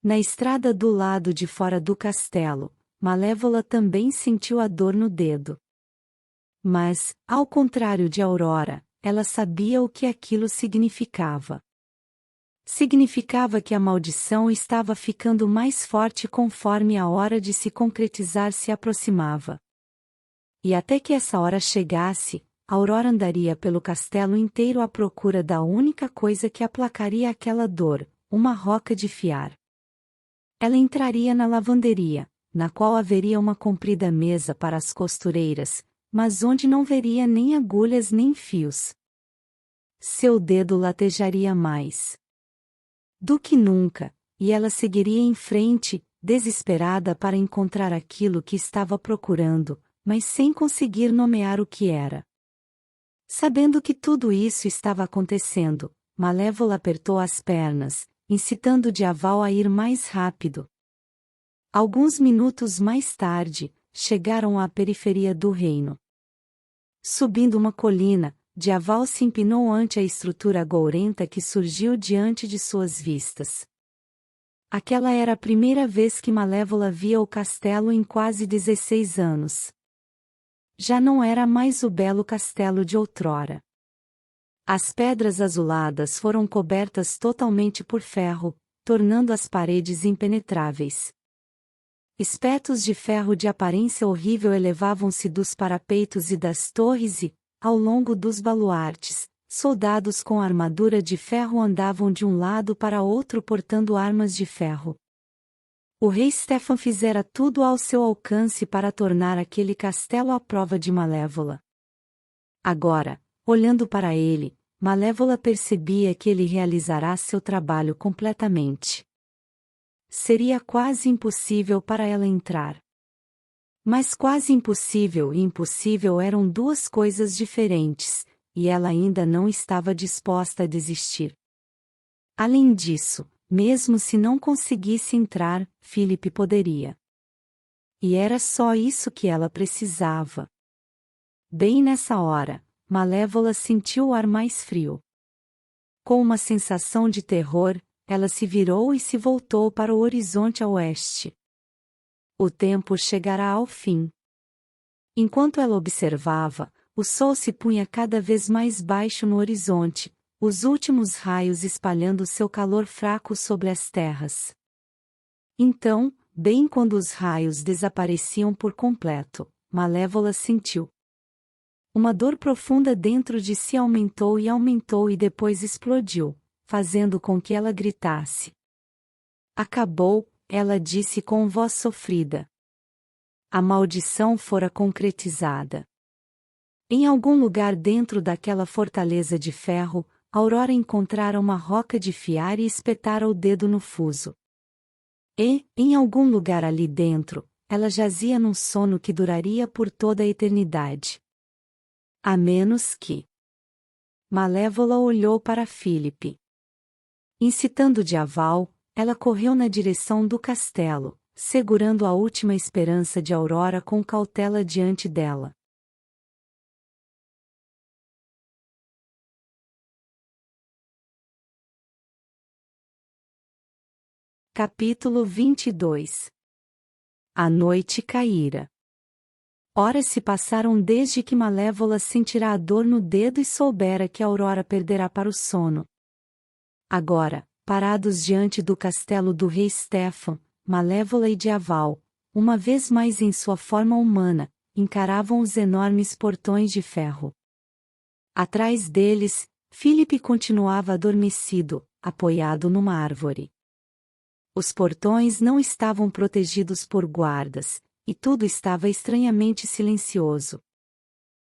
Na estrada do lado de fora do castelo, Malévola também sentiu a dor no dedo. Mas, ao contrário de Aurora, ela sabia o que aquilo significava. Significava que a maldição estava ficando mais forte conforme a hora de se concretizar se aproximava. E até que essa hora chegasse, a Aurora andaria pelo castelo inteiro à procura da única coisa que aplacaria aquela dor, uma roca de fiar. Ela entraria na lavanderia, na qual haveria uma comprida mesa para as costureiras, mas onde não veria nem agulhas nem fios. Seu dedo latejaria mais do que nunca, e ela seguiria em frente, desesperada para encontrar aquilo que estava procurando, mas sem conseguir nomear o que era. Sabendo que tudo isso estava acontecendo, Malévola apertou as pernas, incitando Dyaval a ir mais rápido. Alguns minutos mais tarde, chegaram à periferia do reino. Subindo uma colina, Dyaval se empinou ante a estrutura gourenta que surgiu diante de suas vistas. Aquela era a primeira vez que Malévola via o castelo em quase 16 anos. Já não era mais o belo castelo de outrora. As pedras azuladas foram cobertas totalmente por ferro, tornando as paredes impenetráveis. Espetos de ferro de aparência horrível elevavam-se dos parapeitos e das torres e, ao longo dos baluartes, soldados com armadura de ferro andavam de um lado para outro portando armas de ferro. O rei Stefan fizera tudo ao seu alcance para tornar aquele castelo à prova de Malévola. Agora, olhando para ele, Malévola percebia que ele realizará seu trabalho completamente. Seria quase impossível para ela entrar. Mas quase impossível e impossível eram duas coisas diferentes, e ela ainda não estava disposta a desistir. Além disso, mesmo se não conseguisse entrar, Philip poderia. E era só isso que ela precisava. Bem nessa hora, Malévola sentiu o ar mais frio. Com uma sensação de terror, ela se virou e se voltou para o horizonte a oeste. O tempo chegará ao fim. Enquanto ela observava, o sol se punha cada vez mais baixo no horizonte, os últimos raios espalhando seu calor fraco sobre as terras. Então, bem quando os raios desapareciam por completo, Malévola sentiu. Uma dor profunda dentro de si aumentou e depois explodiu, fazendo com que ela gritasse. Acabou, ela disse com voz sofrida. A maldição fora concretizada. Em algum lugar dentro daquela fortaleza de ferro, Aurora encontrara uma roca de fiar e espetara o dedo no fuso. E, em algum lugar ali dentro, ela jazia num sono que duraria por toda a eternidade. A menos que... Malévola olhou para Filipe. Incitando Dyaval, ela correu na direção do castelo, segurando a última esperança de Aurora com cautela diante dela. Capítulo 22. A noite caíra. Horas se passaram desde que Malévola sentira a dor no dedo e soubera que Aurora perderá para o sono. Agora, parados diante do castelo do rei Stefan, Malévola e Dyaval, uma vez mais em sua forma humana, encaravam os enormes portões de ferro. Atrás deles, Filipe continuava adormecido, apoiado numa árvore. Os portões não estavam protegidos por guardas, e tudo estava estranhamente silencioso.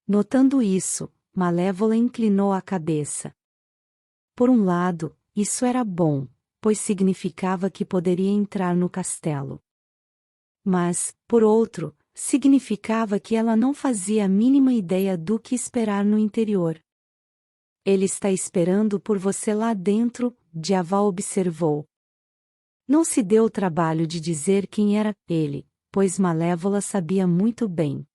Notando isso, Malévola inclinou a cabeça. Por um lado, isso era bom, pois significava que poderia entrar no castelo. Mas, por outro, significava que ela não fazia a mínima ideia do que esperar no interior. Ele está esperando por você lá dentro, Dyaval observou. Não se deu o trabalho de dizer quem era ele, pois Malévola sabia muito bem.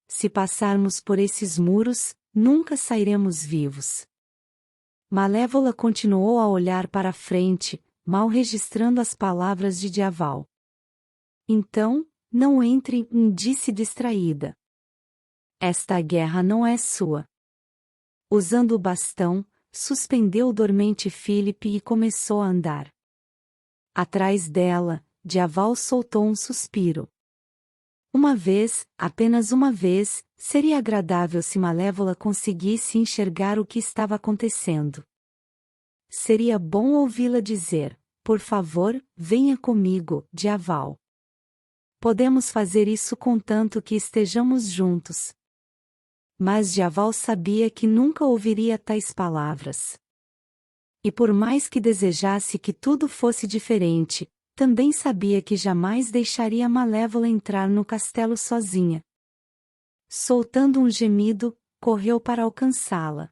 Se passarmos por esses muros, nunca sairemos vivos. Malévola continuou a olhar para a frente, mal registrando as palavras de Dyaval. Então, não entre, disse distraída. Esta guerra não é sua. Usando o bastão, suspendeu o dormente Filipe e começou a andar. Atrás dela, Dyaval soltou um suspiro. Uma vez, apenas uma vez, seria agradável se Malévola conseguisse enxergar o que estava acontecendo. Seria bom ouvi-la dizer, por favor, venha comigo, Dyaval. Podemos fazer isso contanto que estejamos juntos. Mas Dyaval sabia que nunca ouviria tais palavras. E por mais que desejasse que tudo fosse diferente, também sabia que jamais deixaria Malévola entrar no castelo sozinha. Soltando um gemido, correu para alcançá-la.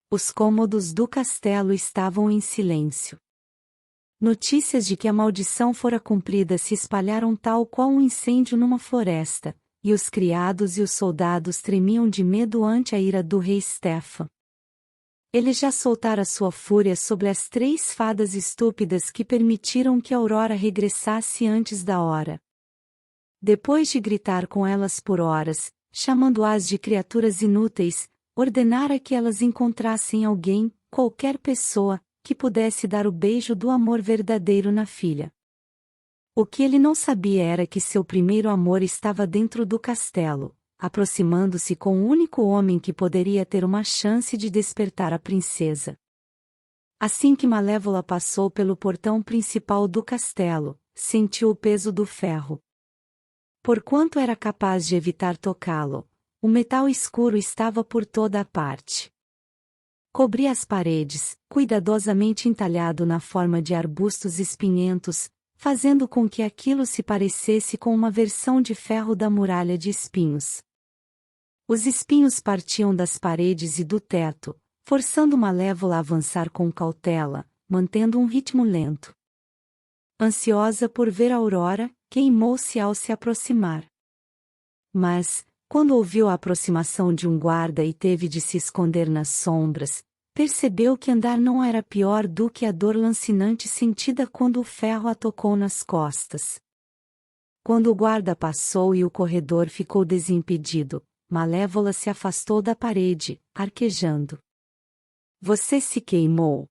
Os cômodos do castelo estavam em silêncio. Notícias de que a maldição fora cumprida se espalharam tal qual um incêndio numa floresta, e os criados e os soldados tremiam de medo ante a ira do rei Stefan. Ele já soltara sua fúria sobre as 3 fadas estúpidas que permitiram que Aurora regressasse antes da hora. Depois de gritar com elas por horas, chamando-as de criaturas inúteis, ordenara que elas encontrassem alguém, qualquer pessoa, que pudesse dar o beijo do amor verdadeiro na filha. O que ele não sabia era que seu primeiro amor estava dentro do castelo, aproximando-se com o único homem que poderia ter uma chance de despertar a princesa. Assim que Malévola passou pelo portão principal do castelo, sentiu o peso do ferro. Porquanto era capaz de evitar tocá-lo, o metal escuro estava por toda a parte. Cobria as paredes, cuidadosamente entalhado na forma de arbustos espinhentos, fazendo com que aquilo se parecesse com uma versão de ferro da muralha de espinhos. Os espinhos partiam das paredes e do teto, forçando Malévola a avançar com cautela, mantendo um ritmo lento. Ansiosa por ver a Aurora, queimou-se ao se aproximar. Mas, quando ouviu a aproximação de um guarda e teve de se esconder nas sombras, percebeu que andar não era pior do que a dor lancinante sentida quando o ferro a tocou nas costas. Quando o guarda passou e o corredor ficou desimpedido, Malévola se afastou da parede, arquejando. Você se queimou?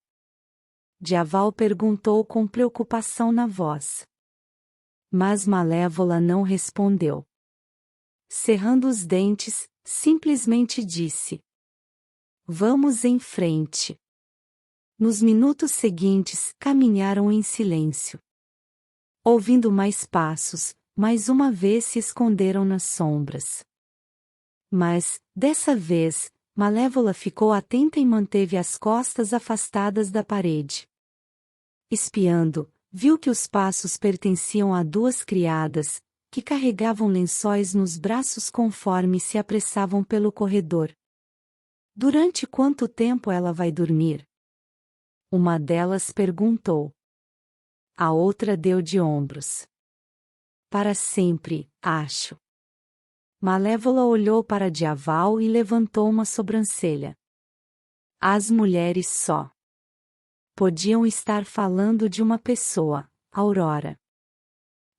Dyaval perguntou com preocupação na voz. Mas Malévola não respondeu. Cerrando os dentes, simplesmente disse: Vamos em frente. Nos minutos seguintes, caminharam em silêncio. Ouvindo mais passos, mais uma vez se esconderam nas sombras. Mas, dessa vez, Malévola ficou atenta e manteve as costas afastadas da parede. Espiando, viu que os passos pertenciam a 2 criadas, que carregavam lençóis nos braços conforme se apressavam pelo corredor. Durante quanto tempo ela vai dormir? Uma delas perguntou. A outra deu de ombros. Para sempre, acho. Malévola olhou para Dyaval e levantou uma sobrancelha. As mulheres só podiam estar falando de uma pessoa, Aurora.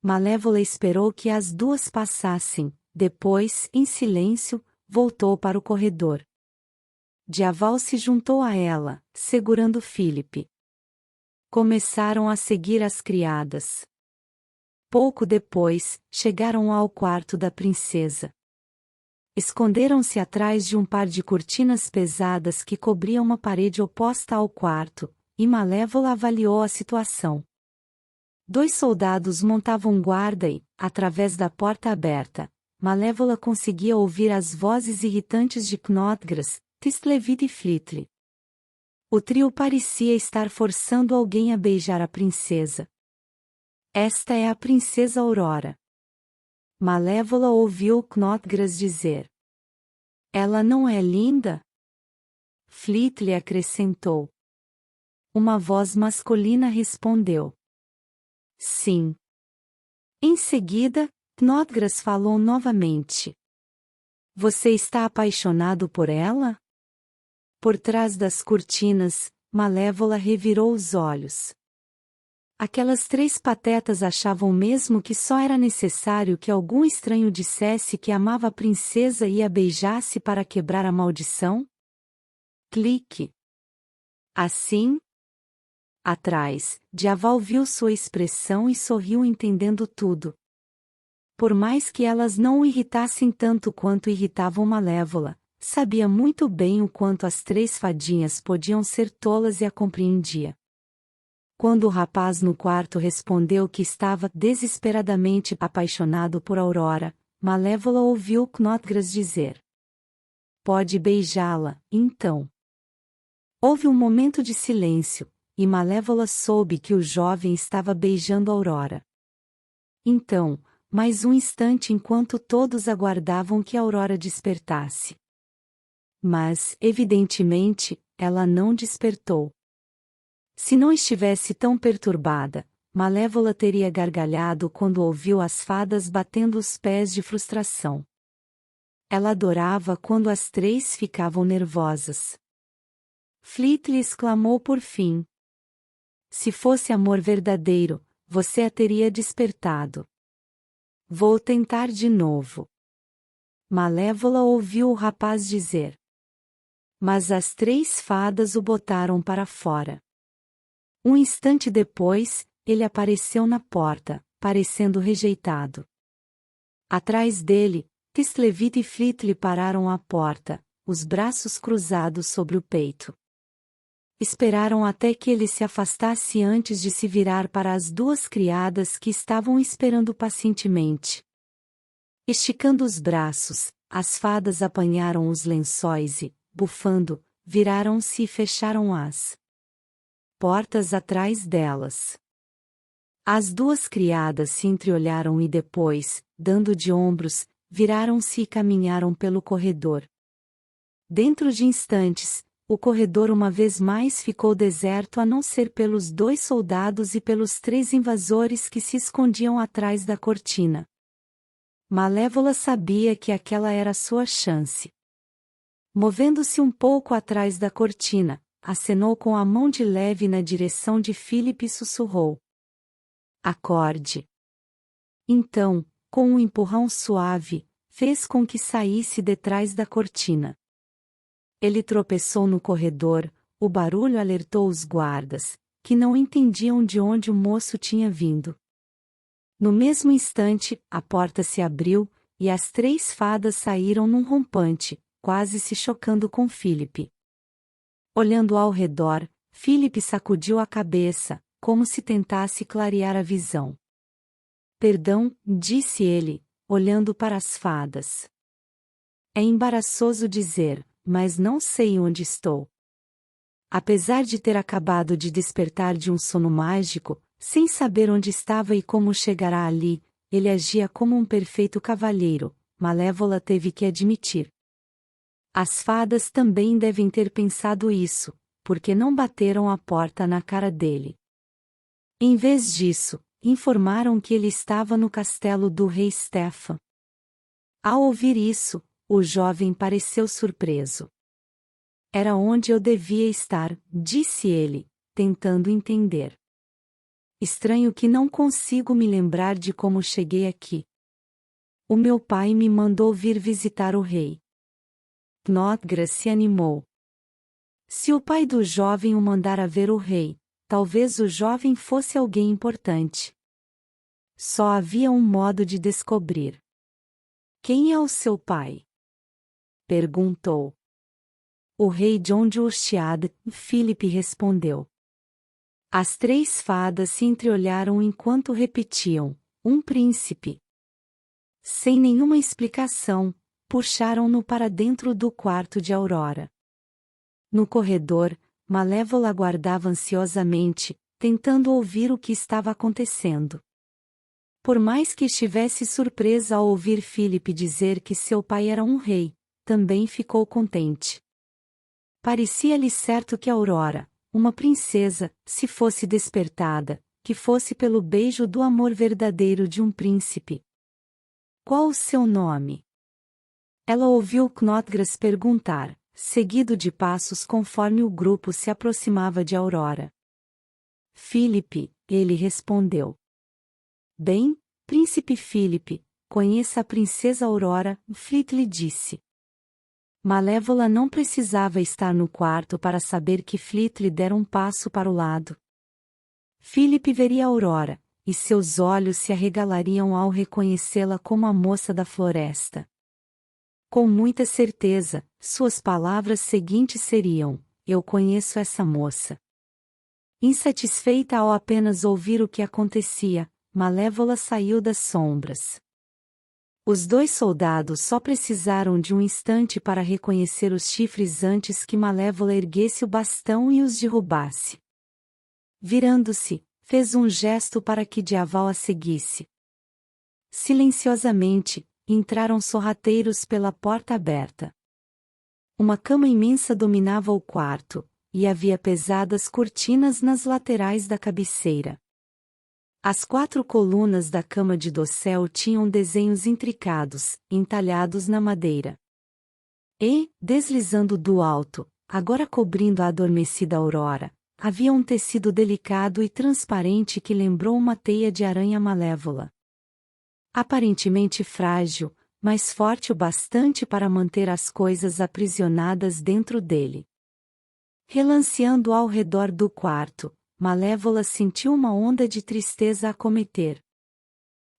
Malévola esperou que as duas passassem, depois, em silêncio, voltou para o corredor. Dyaval se juntou a ela, segurando Philip. Começaram a seguir as criadas. Pouco depois, chegaram ao quarto da princesa. Esconderam-se atrás de um par de cortinas pesadas que cobriam uma parede oposta ao quarto, e Malévola avaliou a situação. 2 soldados montavam guarda e, através da porta aberta, Malévola conseguia ouvir as vozes irritantes de Knotgras, Tistlevith e Flitli. O trio parecia estar forçando alguém a beijar a princesa. Esta é a princesa Aurora. Malévola ouviu Knotgras dizer. Ela não é linda? Flitli acrescentou. Uma voz masculina respondeu. Sim. Em seguida, Knotgras falou novamente. Você está apaixonado por ela? Por trás das cortinas, Malévola revirou os olhos. Aquelas 3 patetas achavam mesmo que só era necessário que algum estranho dissesse que amava a princesa e a beijasse para quebrar a maldição? Clique. Assim? Atrás, Dyaval viu sua expressão e sorriu entendendo tudo. Por mais que elas não o irritassem tanto quanto irritavam Malévola, sabia muito bem o quanto as 3 fadinhas podiam ser tolas e a compreendia. Quando o rapaz no quarto respondeu que estava desesperadamente apaixonado por Aurora, Malévola ouviu Knotgras dizer. Pode beijá-la, então. Houve um momento de silêncio, e Malévola soube que o jovem estava beijando Aurora. Então, mais um instante enquanto todos aguardavam que Aurora despertasse. Mas, evidentemente, ela não despertou. Se não estivesse tão perturbada, Malévola teria gargalhado quando ouviu as fadas batendo os pés de frustração. Ela adorava quando as 3 ficavam nervosas. Flitli exclamou por fim. Se fosse amor verdadeiro, você a teria despertado. Vou tentar de novo. Malévola ouviu o rapaz dizer. Mas as 3 fadas o botaram para fora. Um instante depois, ele apareceu na porta, parecendo rejeitado. Atrás dele, Tistlevith e Flitli pararam à porta, os braços cruzados sobre o peito. Esperaram até que ele se afastasse antes de se virar para as 2 criadas que estavam esperando pacientemente. Esticando os braços, as fadas apanharam os lençóis e, bufando, viraram-se e fecharam as portas atrás delas. As 2 criadas se entreolharam e depois, dando de ombros, viraram-se e caminharam pelo corredor. Dentro de instantes, o corredor uma vez mais ficou deserto a não ser pelos 2 soldados e pelos 3 invasores que se escondiam atrás da cortina. Malévola sabia que aquela era sua chance. Movendo-se um pouco atrás da cortina, acenou com a mão de leve na direção de Philip e sussurrou. Acorde. Então, com um empurrão suave, fez com que saísse detrás da cortina. Ele tropeçou no corredor, o barulho alertou os guardas, que não entendiam de onde o moço tinha vindo. No mesmo instante, a porta se abriu, e as 3 fadas saíram num rompante, quase se chocando com Philip. Olhando ao redor, Philip sacudiu a cabeça, como se tentasse clarear a visão. Perdão, disse ele, olhando para as fadas. É embaraçoso dizer, mas não sei onde estou. Apesar de ter acabado de despertar de um sono mágico, sem saber onde estava e como chegará ali, ele agia como um perfeito cavalheiro, Malévola teve que admitir. As fadas também devem ter pensado isso, porque não bateram a porta na cara dele. Em vez disso, informaram que ele estava no castelo do rei Stefan. Ao ouvir isso, o jovem pareceu surpreso. Era onde eu devia estar, disse ele, tentando entender. Estranho que não consigo me lembrar de como cheguei aqui. O meu pai me mandou vir visitar o rei. Notgra se animou. Se o pai do jovem o mandara ver o rei, talvez o jovem fosse alguém importante. Só havia um modo de descobrir. Quem é o seu pai? Perguntou. O rei John de Urstiad, Philip respondeu. As três fadas se entreolharam enquanto repetiam, um príncipe. Sem nenhuma explicação, puxaram-no para dentro do quarto de Aurora. No corredor, Malévola aguardava ansiosamente, tentando ouvir o que estava acontecendo. Por mais que estivesse surpresa ao ouvir Philip dizer que seu pai era um rei, também ficou contente. Parecia-lhe certo que Aurora, uma princesa, se fosse despertada, que fosse pelo beijo do amor verdadeiro de um príncipe. Qual o seu nome? Ela ouviu Knotgras perguntar, seguido de passos conforme o grupo se aproximava de Aurora. Philip, ele respondeu. Bem, príncipe Philip, conheça a princesa Aurora, Flit lhe disse. Malévola não precisava estar no quarto para saber que Flit lhe dera um passo para o lado. Philip veria Aurora, e seus olhos se arregalariam ao reconhecê-la como a moça da floresta. Com muita certeza, suas palavras seguintes seriam: eu conheço essa moça. Insatisfeita ao apenas ouvir o que acontecia, Malévola saiu das sombras. Os dois soldados só precisaram de um instante para reconhecer os chifres antes que Malévola erguesse o bastão e os derrubasse. Virando-se, fez um gesto para que Diaval a seguisse. Silenciosamente, entraram sorrateiros pela porta aberta. Uma cama imensa dominava o quarto, e havia pesadas cortinas nas laterais da cabeceira. As 4 colunas da cama de dossel tinham desenhos intricados, entalhados na madeira. E, deslizando do alto, agora cobrindo a adormecida Aurora, havia um tecido delicado e transparente que lembrou uma teia de aranha malévola. Aparentemente frágil, mas forte o bastante para manter as coisas aprisionadas dentro dele. Relanceando ao redor do quarto, Malévola sentiu uma onda de tristeza acometer.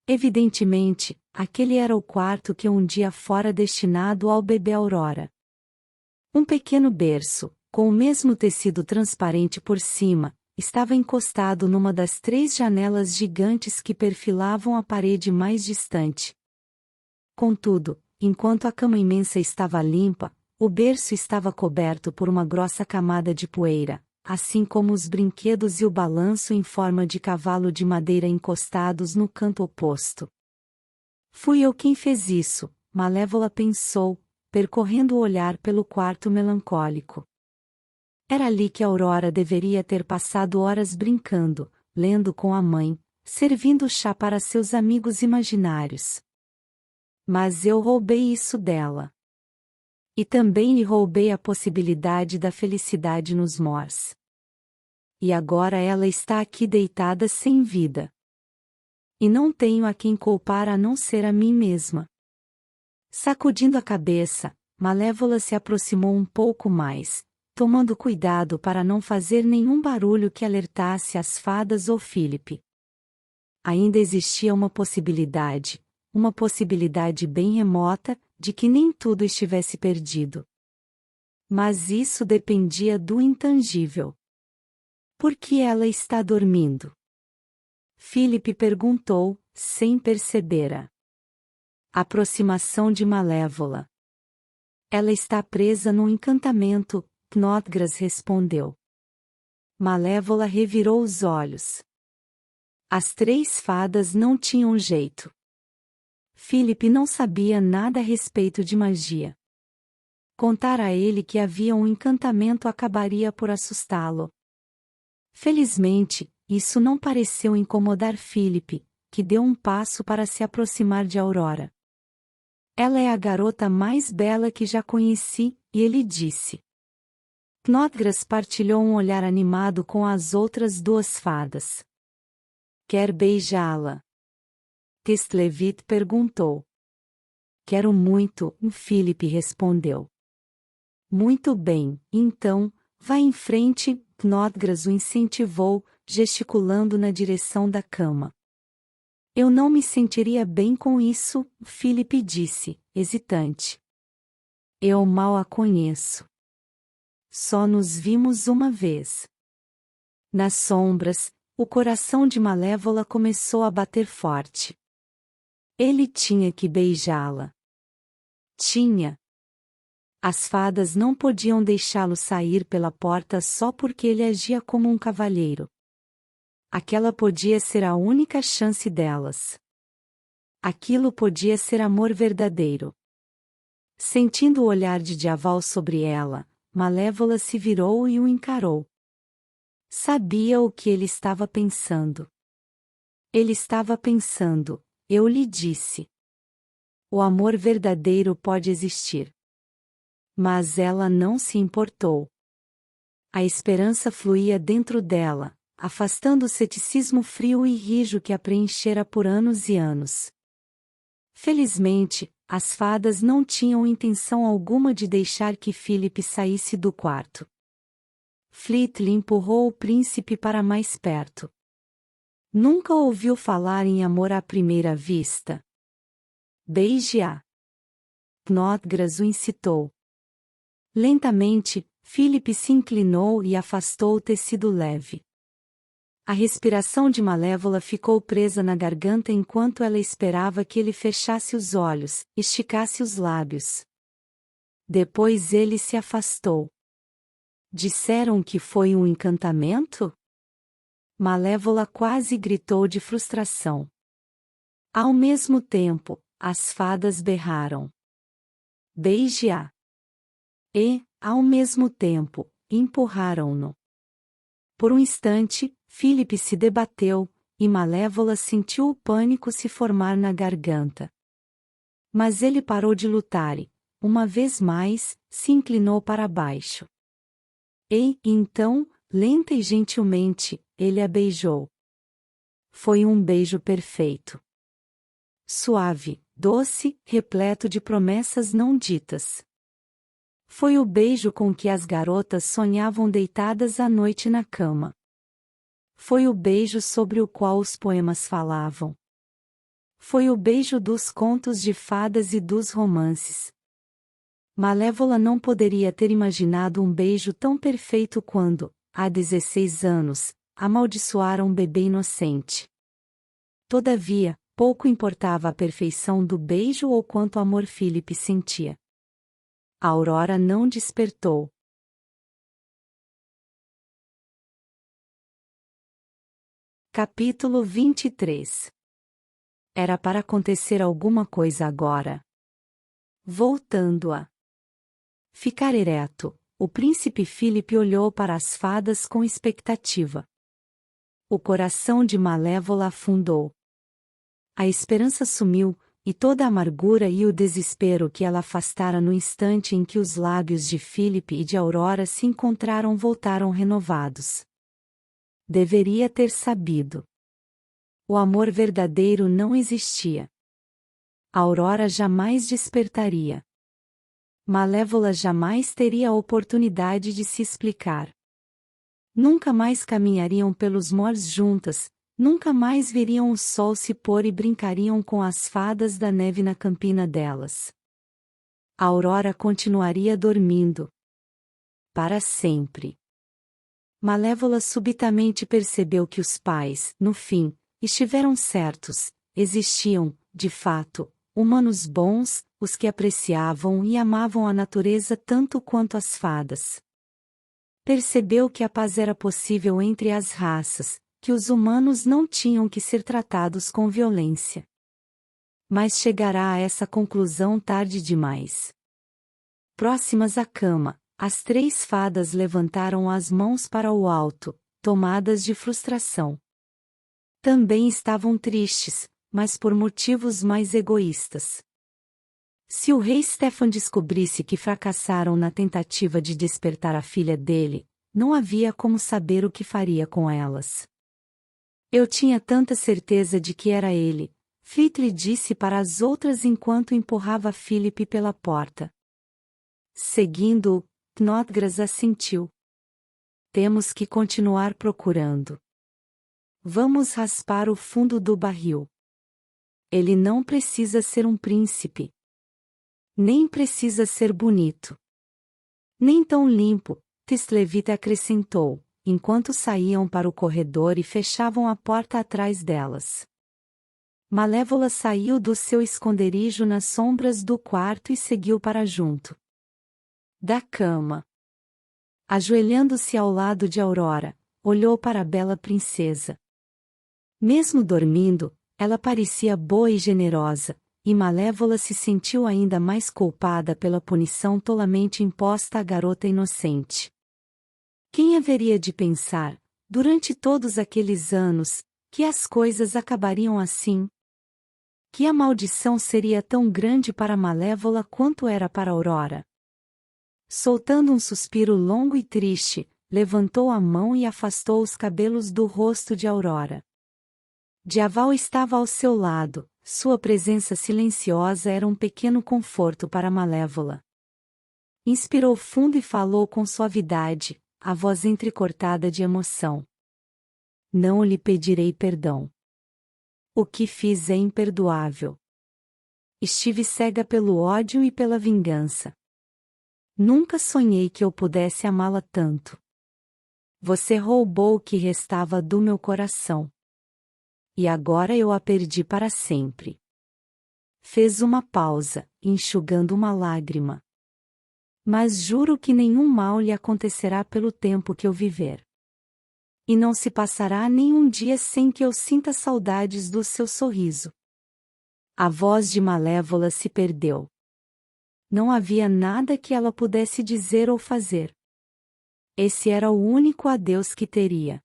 Evidentemente, aquele era o quarto que um dia fora destinado ao bebê Aurora. Um pequeno berço, com o mesmo tecido transparente por cima, estava encostado numa das 3 janelas gigantes que perfilavam a parede mais distante. Contudo, enquanto a cama imensa estava limpa, o berço estava coberto por uma grossa camada de poeira, assim como os brinquedos e o balanço em forma de cavalo de madeira encostados no canto oposto. Fui eu quem fez isso, Malévola pensou, percorrendo o olhar pelo quarto melancólico. Era ali que Aurora deveria ter passado horas brincando, lendo com a mãe, servindo chá para seus amigos imaginários. Mas eu roubei isso dela. E também lhe roubei a possibilidade da felicidade nos Mors. E agora ela está aqui deitada sem vida. E não tenho a quem culpar a não ser a mim mesma. Sacudindo a cabeça, Malévola se aproximou um pouco mais, tomando cuidado para não fazer nenhum barulho que alertasse as fadas ou Philip. Ainda existia uma possibilidade bem remota, de que nem tudo estivesse perdido. Mas isso dependia do intangível. Por que ela está dormindo? Philip perguntou, sem perceber a aproximação de Malévola. Ela está presa num encantamento, Knotgras respondeu. Malévola revirou os olhos. As 3 fadas não tinham jeito. Philip não sabia nada a respeito de magia. Contar a ele que havia um encantamento acabaria por assustá-lo. Felizmente, isso não pareceu incomodar Philip, que deu um passo para se aproximar de Aurora. Ela é a garota mais bela que já conheci, e ele disse. Snodgrass partilhou um olhar animado com as outras duas fadas. Quer beijá-la? Kestlevit perguntou. Quero muito, Philip respondeu. Muito bem, então, vá em frente, Snodgrass o incentivou, gesticulando na direção da cama. Eu não me sentiria bem com isso, Philip disse, hesitante. Eu mal a conheço. Só nos vimos uma vez. Nas sombras, o coração de Malévola começou a bater forte. Ele tinha que beijá-la. Tinha. As fadas não podiam deixá-lo sair pela porta só porque ele agia como um cavalheiro. Aquela podia ser a única chance delas. Aquilo podia ser amor verdadeiro. Sentindo o olhar de Dyaval sobre ela, Malévola se virou e o encarou. Sabia o que ele estava pensando. Ele estava pensando, eu lhe disse. O amor verdadeiro pode existir. Mas ela não se importou. A esperança fluía dentro dela, afastando o ceticismo frio e rijo que a preenchera por anos e anos. Felizmente, as fadas não tinham intenção alguma de deixar que Philip saísse do quarto. Fleetly empurrou o príncipe para mais perto. Nunca ouviu falar em amor à primeira vista? Beije-a. Snodgrass o incitou. Lentamente, Philip se inclinou e afastou o tecido leve. A respiração de Malévola ficou presa na garganta enquanto ela esperava que ele fechasse os olhos, esticasse os lábios. Depois ele se afastou. Disseram que foi um encantamento? Malévola quase gritou de frustração. Ao mesmo tempo, as fadas berraram. Beije-a. E, ao mesmo tempo, empurraram-no. Por um instante, Philip se debateu, e Malévola sentiu o pânico se formar na garganta. Mas ele parou de lutar e, uma vez mais, se inclinou para baixo. E, então, lenta e gentilmente, ele a beijou. Foi um beijo perfeito. Suave, doce, repleto de promessas não ditas. Foi o beijo com que as garotas sonhavam deitadas à noite na cama. Foi o beijo sobre o qual os poemas falavam. Foi o beijo dos contos de fadas e dos romances. Malévola não poderia ter imaginado um beijo tão perfeito quando, há 16 anos, amaldiçoara um bebê inocente. Todavia, pouco importava a perfeição do beijo ou quanto amor Philip sentia. A Aurora não despertou. Capítulo 23. Era para acontecer alguma coisa agora. Voltando a ficar ereto, o príncipe Philip olhou para as fadas com expectativa. O coração de Malévola afundou. A esperança sumiu, e toda a amargura e o desespero que ela afastara no instante em que os lábios de Philip e de Aurora se encontraram voltaram renovados. Deveria ter sabido. O amor verdadeiro não existia. Aurora jamais despertaria. Malévola jamais teria a oportunidade de se explicar. Nunca mais caminhariam pelos moors juntas, nunca mais veriam o sol se pôr e brincariam com as fadas da neve na campina delas. A Aurora continuaria dormindo. Para sempre. Malévola subitamente percebeu que os pais, no fim, estiveram certos, existiam, de fato, humanos bons, os que apreciavam e amavam a natureza tanto quanto as fadas. Percebeu que a paz era possível entre as raças, que os humanos não tinham que ser tratados com violência. Mas chegará a essa conclusão tarde demais. Próximas à cama, as 3 fadas levantaram as mãos para o alto, tomadas de frustração. Também estavam tristes, mas por motivos mais egoístas. Se o rei Stefan descobrisse que fracassaram na tentativa de despertar a filha dele, não havia como saber o que faria com elas. Eu tinha tanta certeza de que era ele, Fitli disse para as outras enquanto empurrava Philip pela porta. Seguindo-o, Knodgras assentiu. Temos que continuar procurando. Vamos raspar o fundo do barril. Ele não precisa ser um príncipe. Nem precisa ser bonito. Nem tão limpo, Tislevita acrescentou, enquanto saíam para o corredor e fechavam a porta atrás delas. Malévola saiu do seu esconderijo nas sombras do quarto e seguiu para junto da cama. Ajoelhando-se ao lado de Aurora, olhou para a bela princesa. Mesmo dormindo, ela parecia boa e generosa, e Malévola se sentiu ainda mais culpada pela punição tolamente imposta à garota inocente. Quem haveria de pensar, durante todos aqueles anos, que as coisas acabariam assim? Que a maldição seria tão grande para Malévola quanto era para Aurora? Soltando um suspiro longo e triste, levantou a mão e afastou os cabelos do rosto de Aurora. Dyaval estava ao seu lado, sua presença silenciosa era um pequeno conforto para Malévola. Inspirou fundo e falou com suavidade, a voz entrecortada de emoção. Não lhe pedirei perdão. O que fiz é imperdoável. Estive cega pelo ódio e pela vingança. Nunca sonhei que eu pudesse amá-la tanto. Você roubou o que restava do meu coração. E agora eu a perdi para sempre. Fez uma pausa, enxugando uma lágrima. Mas juro que nenhum mal lhe acontecerá pelo tempo que eu viver. E não se passará nenhum dia sem que eu sinta saudades do seu sorriso. A voz de Malévola se perdeu. Não havia nada que ela pudesse dizer ou fazer. Esse era o único adeus que teria.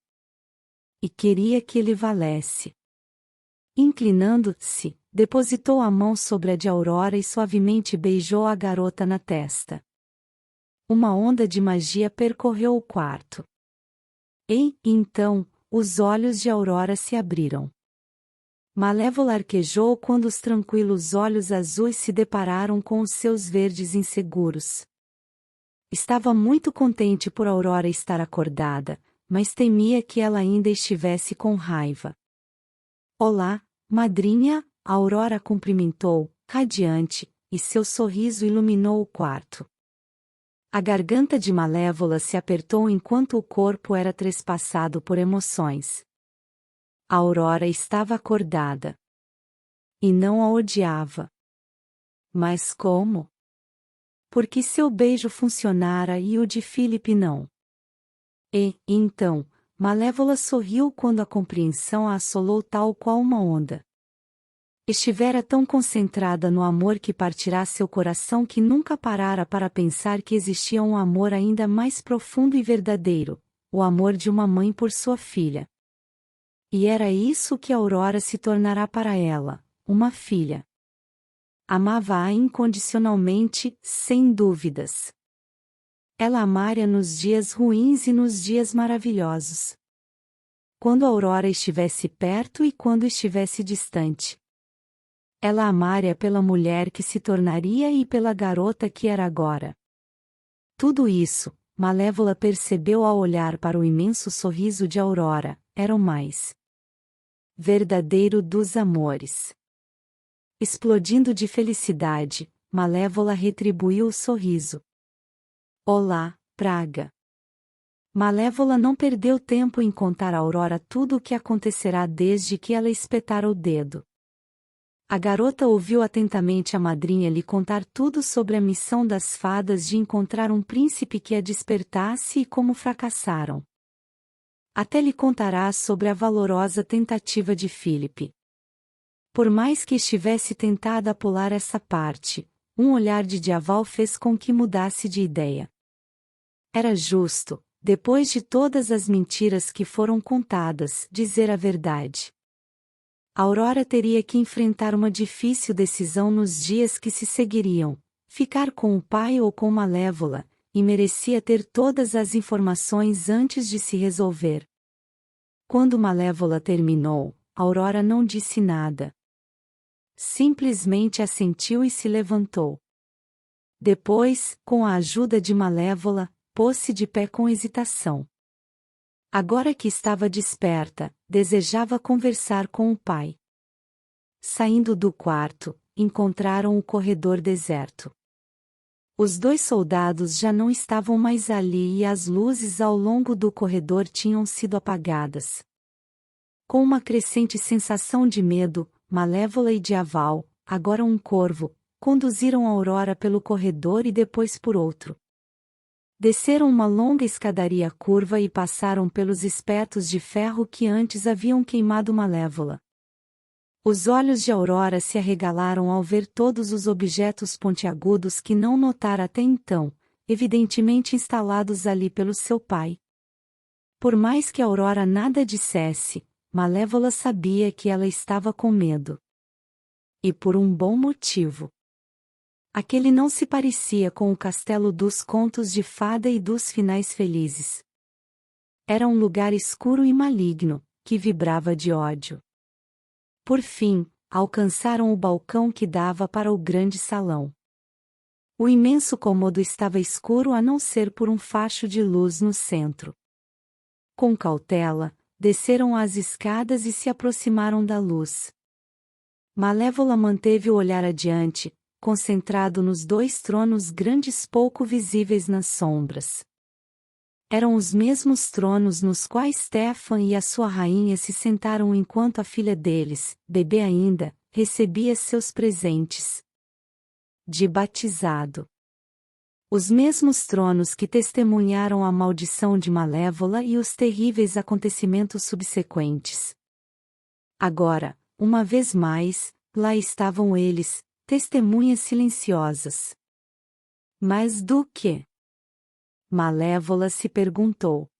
E queria que ele valesse. Inclinando-se, depositou a mão sobre a de Aurora e suavemente beijou a garota na testa. Uma onda de magia percorreu o quarto. E, então, os olhos de Aurora se abriram. Malévola arquejou quando os tranquilos olhos azuis se depararam com os seus verdes inseguros. Estava muito contente por Aurora estar acordada, mas temia que ela ainda estivesse com raiva. Olá, madrinha, a Aurora cumprimentou, radiante, e seu sorriso iluminou o quarto. A garganta de Malévola se apertou enquanto o corpo era trespassado por emoções. A Aurora estava acordada. E não a odiava. Mas como? Porque seu beijo funcionara e o de Philip não. E, então, Malévola sorriu quando a compreensão a assolou tal qual uma onda. Estivera tão concentrada no amor que partirá seu coração que nunca parara para pensar que existia um amor ainda mais profundo e verdadeiro, o amor de uma mãe por sua filha. E era isso que Aurora se tornará para ela, uma filha. Amava-a incondicionalmente, sem dúvidas. Ela amara nos dias ruins e nos dias maravilhosos. Quando Aurora estivesse perto e quando estivesse distante. Ela amara pela mulher que se tornaria e pela garota que era agora. Tudo isso, Malévola percebeu ao olhar para o imenso sorriso de Aurora, era o mais verdadeiro dos amores. Explodindo de felicidade, Malévola retribuiu o sorriso. Olá, praga. Malévola não perdeu tempo em contar a Aurora tudo o que acontecerá desde que ela espetara o dedo. A garota ouviu atentamente a madrinha lhe contar tudo sobre a missão das fadas de encontrar um príncipe que a despertasse e como fracassaram. Até lhe contará sobre a valorosa tentativa de Philip. Por mais que estivesse tentada a pular essa parte, um olhar de Dyaval fez com que mudasse de ideia. Era justo, depois de todas as mentiras que foram contadas, dizer a verdade. Aurora teria que enfrentar uma difícil decisão nos dias que se seguiriam, ficar com o pai ou com Malévola, e merecia ter todas as informações antes de se resolver. Quando Malévola terminou, Aurora não disse nada. Simplesmente assentiu e se levantou. Depois, com a ajuda de Malévola, pôs-se de pé com hesitação. Agora que estava desperta, desejava conversar com o pai. Saindo do quarto, encontraram o corredor deserto. Os 2 soldados já não estavam mais ali e as luzes ao longo do corredor tinham sido apagadas. Com uma crescente sensação de medo, Malévola e Dyaval, agora um corvo, conduziram Aurora pelo corredor e depois por outro. Desceram uma longa escadaria curva e passaram pelos espetos de ferro que antes haviam queimado Malévola. Os olhos de Aurora se arregalaram ao ver todos os objetos pontiagudos que não notara até então, evidentemente instalados ali pelo seu pai. Por mais que Aurora nada dissesse, Malévola sabia que ela estava com medo. E por um bom motivo. Aquele não se parecia com o castelo dos contos de fada e dos finais felizes. Era um lugar escuro e maligno, que vibrava de ódio. Por fim, alcançaram o balcão que dava para o grande salão. O imenso cômodo estava escuro a não ser por um facho de luz no centro. Com cautela, desceram as escadas e se aproximaram da luz. Malévola manteve o olhar adiante, concentrado nos 2 tronos grandes pouco visíveis nas sombras. Eram os mesmos tronos nos quais Stefan e a sua rainha se sentaram enquanto a filha deles, bebê ainda, recebia seus presentes de batizado. Os mesmos tronos que testemunharam a maldição de Malévola e os terríveis acontecimentos subsequentes. Agora, uma vez mais, lá estavam eles, testemunhas silenciosas. Mas do quê? Malévola se perguntou.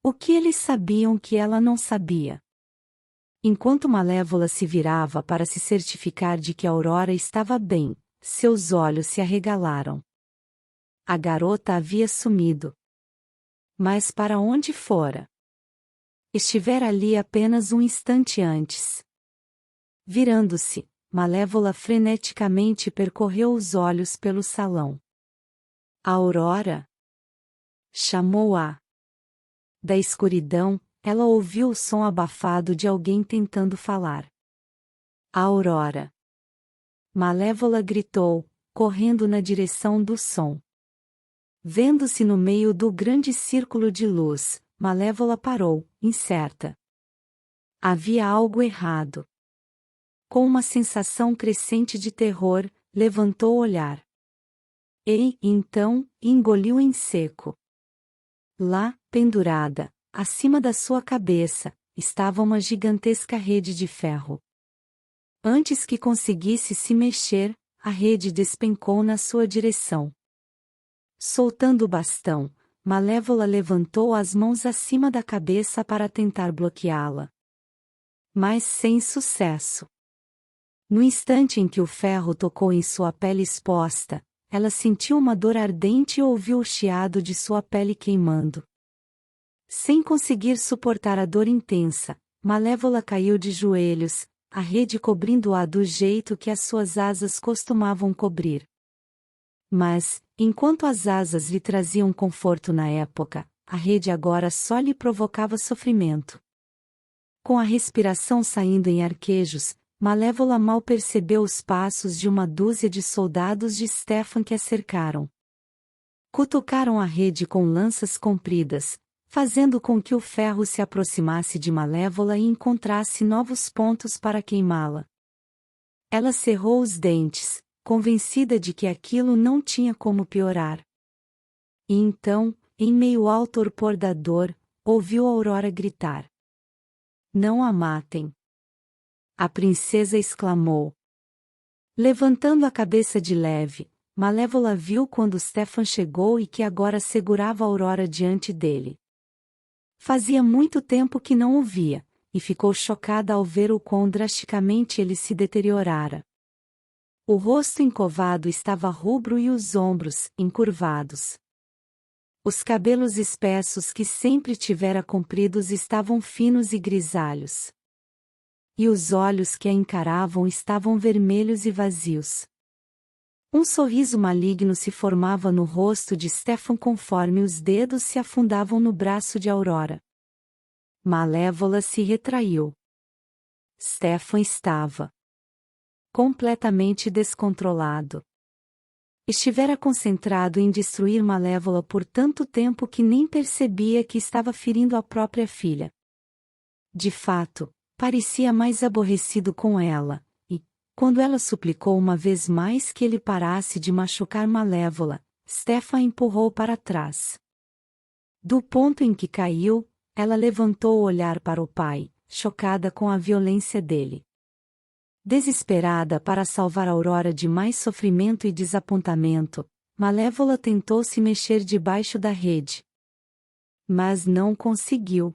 O que eles sabiam que ela não sabia? Enquanto Malévola se virava para se certificar de que Aurora estava bem, seus olhos se arregalaram. A garota havia sumido. Mas para onde fora? Estivera ali apenas um instante antes. Virando-se, Malévola freneticamente percorreu os olhos pelo salão. Aurora? Chamou-a. Da escuridão, ela ouviu o som abafado de alguém tentando falar. Aurora! Malévola gritou, correndo na direção do som. Vendo-se no meio do grande círculo de luz, Malévola parou, incerta. Havia algo errado. Com uma sensação crescente de terror, levantou o olhar. E, então, engoliu em seco. Lá, pendurada, acima da sua cabeça, estava uma gigantesca rede de ferro. Antes que conseguisse se mexer, a rede despencou na sua direção. Soltando o bastão, Malévola levantou as mãos acima da cabeça para tentar bloqueá-la. Mas sem sucesso. No instante em que o ferro tocou em sua pele exposta, ela sentiu uma dor ardente e ouviu o chiado de sua pele queimando. Sem conseguir suportar a dor intensa, Malévola caiu de joelhos, a rede cobrindo-a do jeito que as suas asas costumavam cobrir. Mas, enquanto as asas lhe traziam conforto na época, a rede agora só lhe provocava sofrimento. Com a respiração saindo em arquejos, Malévola mal percebeu os passos de uma dúzia de soldados de Stefan que a cercaram. Cutucaram a rede com lanças compridas, fazendo com que o ferro se aproximasse de Malévola e encontrasse novos pontos para queimá-la. Ela cerrou os dentes, convencida de que aquilo não tinha como piorar. E então, em meio ao torpor da dor, ouviu Aurora gritar. Não a matem. A princesa exclamou. Levantando a cabeça de leve, Malévola viu quando Stefan chegou e que agora segurava Aurora diante dele. Fazia muito tempo que não o via, e ficou chocada ao ver o quão drasticamente ele se deteriorara. O rosto encovado estava rubro e os ombros, encurvados. Os cabelos espessos que sempre tivera compridos estavam finos e grisalhos. E os olhos que a encaravam estavam vermelhos e vazios. Um sorriso maligno se formava no rosto de Stefan conforme os dedos se afundavam no braço de Aurora. Malévola se retraiu. Stefan estava completamente descontrolado. Estivera concentrado em destruir Malévola por tanto tempo que nem percebia que estava ferindo a própria filha. De fato, parecia mais aborrecido com ela, e, quando ela suplicou uma vez mais que ele parasse de machucar Malévola, Stefan a empurrou para trás. Do ponto em que caiu, ela levantou o olhar para o pai, chocada com a violência dele. Desesperada para salvar Aurora de mais sofrimento e desapontamento, Malévola tentou se mexer debaixo da rede. Mas não conseguiu.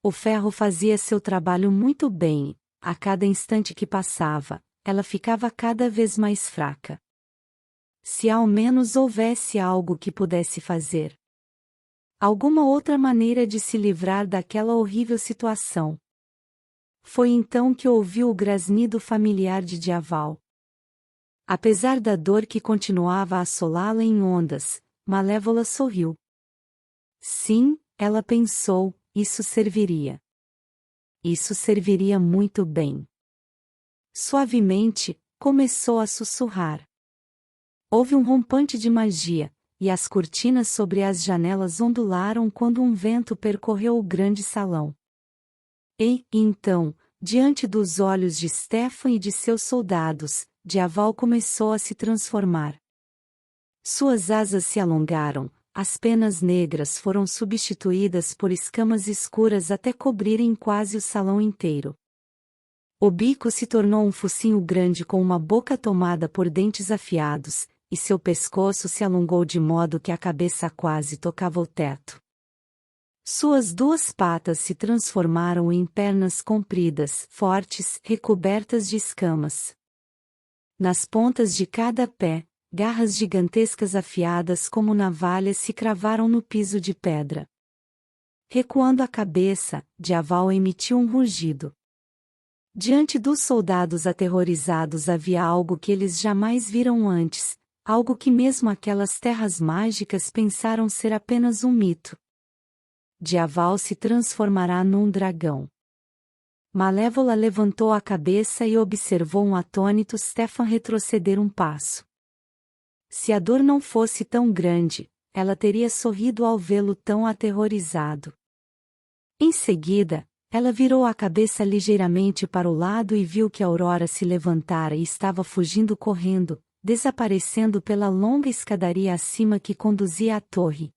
O ferro fazia seu trabalho muito bem, a cada instante que passava, ela ficava cada vez mais fraca. Se ao menos houvesse algo que pudesse fazer. Alguma outra maneira de se livrar daquela horrível situação. Foi então que ouviu o grasnido familiar de Dyaval. Apesar da dor que continuava a assolá-la em ondas, Malévola sorriu. Sim, ela pensou, isso serviria. Isso serviria muito bem. Suavemente, começou a sussurrar. Houve um rompante de magia, e as cortinas sobre as janelas ondularam quando um vento percorreu o grande salão. E, então, diante dos olhos de Stefan e de seus soldados, Dyaval começou a se transformar. Suas asas se alongaram, as penas negras foram substituídas por escamas escuras até cobrirem quase o salão inteiro. O bico se tornou um focinho grande com uma boca tomada por dentes afiados, e seu pescoço se alongou de modo que a cabeça quase tocava o teto. Suas duas patas se transformaram em pernas compridas, fortes, recobertas de escamas. Nas pontas de cada pé, garras gigantescas afiadas como navalhas se cravaram no piso de pedra. Recuando a cabeça, Dyaval emitiu um rugido. Diante dos soldados aterrorizados havia algo que eles jamais viram antes, algo que mesmo aquelas terras mágicas pensaram ser apenas um mito. Dyaval se transformará num dragão. Malévola levantou a cabeça e observou um atônito Stefan retroceder um passo. Se a dor não fosse tão grande, ela teria sorrido ao vê-lo tão aterrorizado. Em seguida, ela virou a cabeça ligeiramente para o lado e viu que Aurora se levantara e estava fugindo correndo, desaparecendo pela longa escadaria acima que conduzia à torre.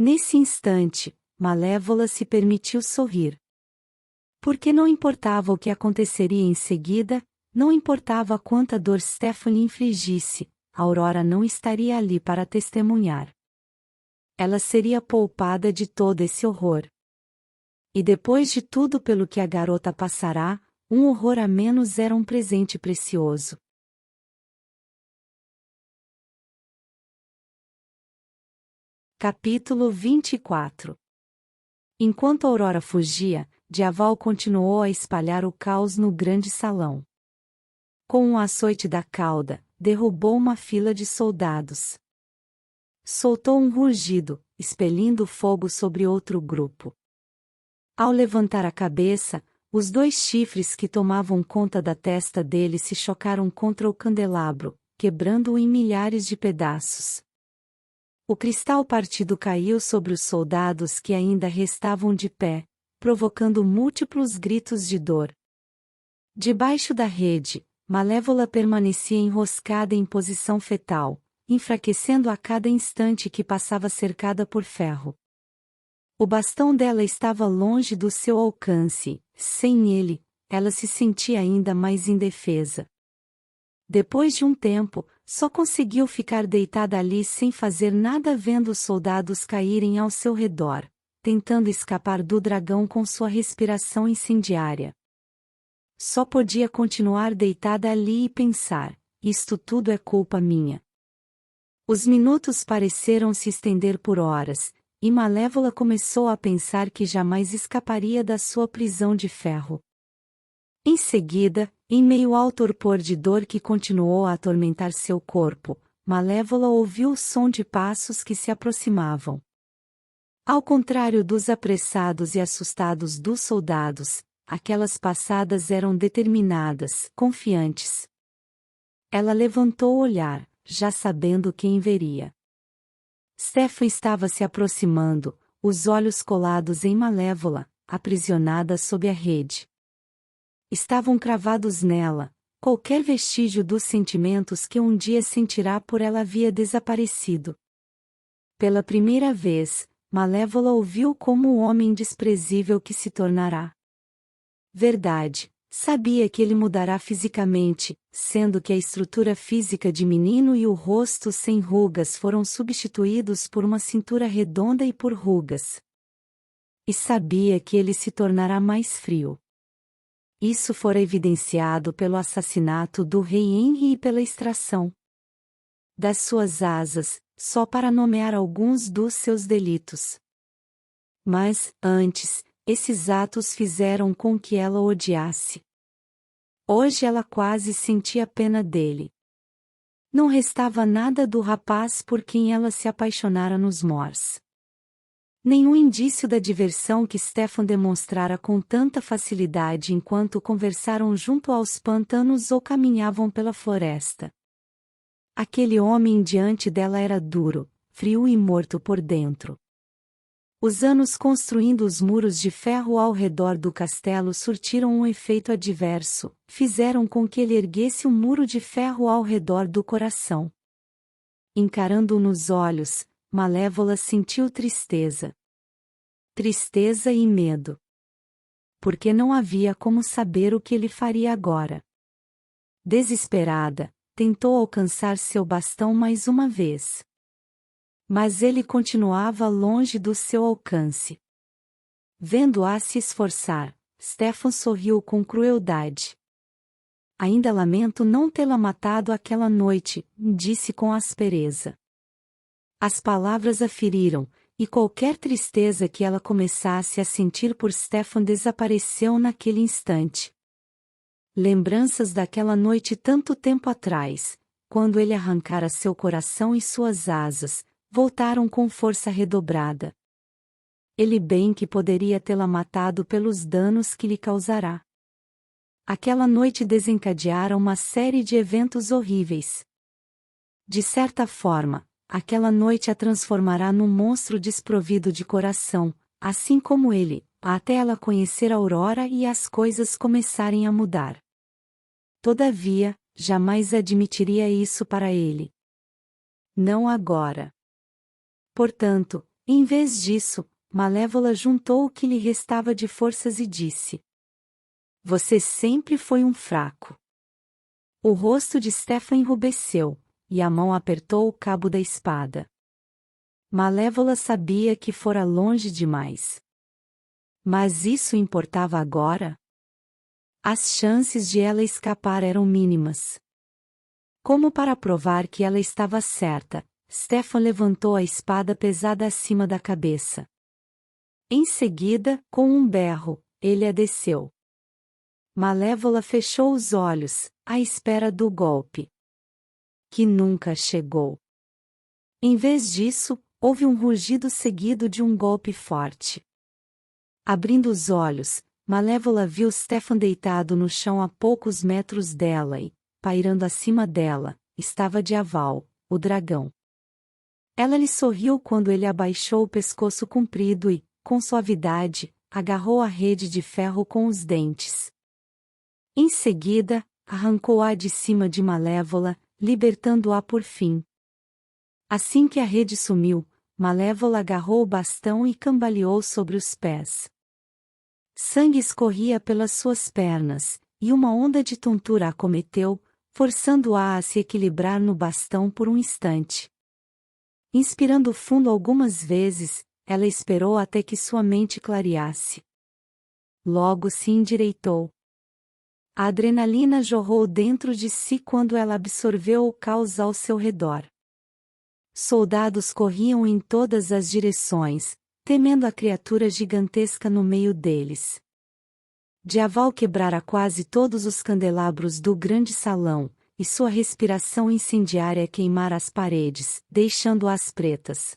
Nesse instante, Malévola se permitiu sorrir. Porque não importava o que aconteceria em seguida, não importava quanta dor Stefan lhe infligisse, Aurora não estaria ali para testemunhar. Ela seria poupada de todo esse horror. E depois de tudo pelo que a garota passará, um horror a menos era um presente precioso. Capítulo 24. Enquanto Aurora fugia, Dyaval continuou a espalhar o caos no grande salão. Com um açoite da cauda, derrubou uma fila de soldados. Soltou um rugido, expelindo fogo sobre outro grupo. Ao levantar a cabeça, os dois chifres que tomavam conta da testa dele se chocaram contra o candelabro, quebrando-o em milhares de pedaços. O cristal partido caiu sobre os soldados que ainda restavam de pé, provocando múltiplos gritos de dor. Debaixo da rede, Malévola permanecia enroscada em posição fetal, enfraquecendo a cada instante que passava cercada por ferro. O bastão dela estava longe do seu alcance, sem ele, ela se sentia ainda mais indefesa. Depois de um tempo, só conseguiu ficar deitada ali sem fazer nada vendo os soldados caírem ao seu redor, tentando escapar do dragão com sua respiração incendiária. Só podia continuar deitada ali e pensar: isto tudo é culpa minha. Os minutos pareceram se estender por horas, e Malévola começou a pensar que jamais escaparia da sua prisão de ferro. Em seguida, em meio ao torpor de dor que continuou a atormentar seu corpo, Malévola ouviu o som de passos que se aproximavam. Ao contrário dos apressados e assustados dos soldados, aquelas passadas eram determinadas, confiantes. Ela levantou o olhar, já sabendo quem veria. Stefan estava se aproximando, os olhos colados em Malévola, aprisionada sob a rede. Estavam cravados nela, qualquer vestígio dos sentimentos que um dia sentirá por ela havia desaparecido. Pela primeira vez, Malévola ouviu como o homem desprezível que se tornará. Verdade, sabia que ele mudará fisicamente, sendo que a estrutura física de menino e o rosto sem rugas foram substituídos por uma cintura redonda e por rugas. E sabia que ele se tornará mais frio. Isso fora evidenciado pelo assassinato do rei Henry e pela extração das suas asas, só para nomear alguns dos seus delitos. Mas, antes, esses atos fizeram com que ela o odiasse. Hoje ela quase sentia pena dele. Não restava nada do rapaz por quem ela se apaixonara nos Moors. Nenhum indício da diversão que Stefan demonstrara com tanta facilidade enquanto conversaram junto aos pantanos ou caminhavam pela floresta. Aquele homem diante dela era duro, frio e morto por dentro. Os anos construindo os muros de ferro ao redor do castelo surtiram um efeito adverso, fizeram com que ele erguesse um muro de ferro ao redor do coração. Encarando-o nos olhos, Malévola sentiu tristeza. Tristeza e medo. Porque não havia como saber o que ele faria agora. Desesperada, tentou alcançar seu bastão mais uma vez. Mas ele continuava longe do seu alcance. Vendo-a se esforçar, Stefan sorriu com crueldade. Ainda lamento não tê-la matado aquela noite, disse com aspereza. As palavras a feriram, e qualquer tristeza que ela começasse a sentir por Stefan desapareceu naquele instante. Lembranças daquela noite tanto tempo atrás, quando ele arrancara seu coração e suas asas, voltaram com força redobrada. Ele bem que poderia tê-la matado pelos danos que lhe causará. Aquela noite desencadeara uma série de eventos horríveis. De certa forma, aquela noite a transformará num monstro desprovido de coração, assim como ele, até ela conhecer a Aurora e as coisas começarem a mudar. Todavia, jamais admitiria isso para ele. Não agora. Portanto, em vez disso, Malévola juntou o que lhe restava de forças e disse: Você sempre foi um fraco. O rosto de Stefan enrubesceu, e a mão apertou o cabo da espada. Malévola sabia que fora longe demais. Mas isso importava agora? As chances de ela escapar eram mínimas. Como para provar que ela estava certa, Stefan levantou a espada pesada acima da cabeça. Em seguida, com um berro, ele a desceu. Malévola fechou os olhos, à espera do golpe. Que nunca chegou. Em vez disso, houve um rugido seguido de um golpe forte. Abrindo os olhos, Malévola viu Stefan deitado no chão a poucos metros dela e, pairando acima dela, estava Dyaval, o dragão. Ela lhe sorriu quando ele abaixou o pescoço comprido e, com suavidade, agarrou a rede de ferro com os dentes. Em seguida, arrancou-a de cima de Malévola, libertando-a por fim. Assim que a rede sumiu, Malévola agarrou o bastão e cambaleou sobre os pés. Sangue escorria pelas suas pernas, e uma onda de tontura a acometeu, forçando-a a se equilibrar no bastão por um instante. Inspirando fundo algumas vezes, ela esperou até que sua mente clareasse. Logo se endireitou. A adrenalina jorrou dentro de si quando ela absorveu o caos ao seu redor. Soldados corriam em todas as direções, temendo a criatura gigantesca no meio deles. Dyaval quebrara quase todos os candelabros do grande salão, e sua respiração incendiária queimara as paredes, deixando-as pretas.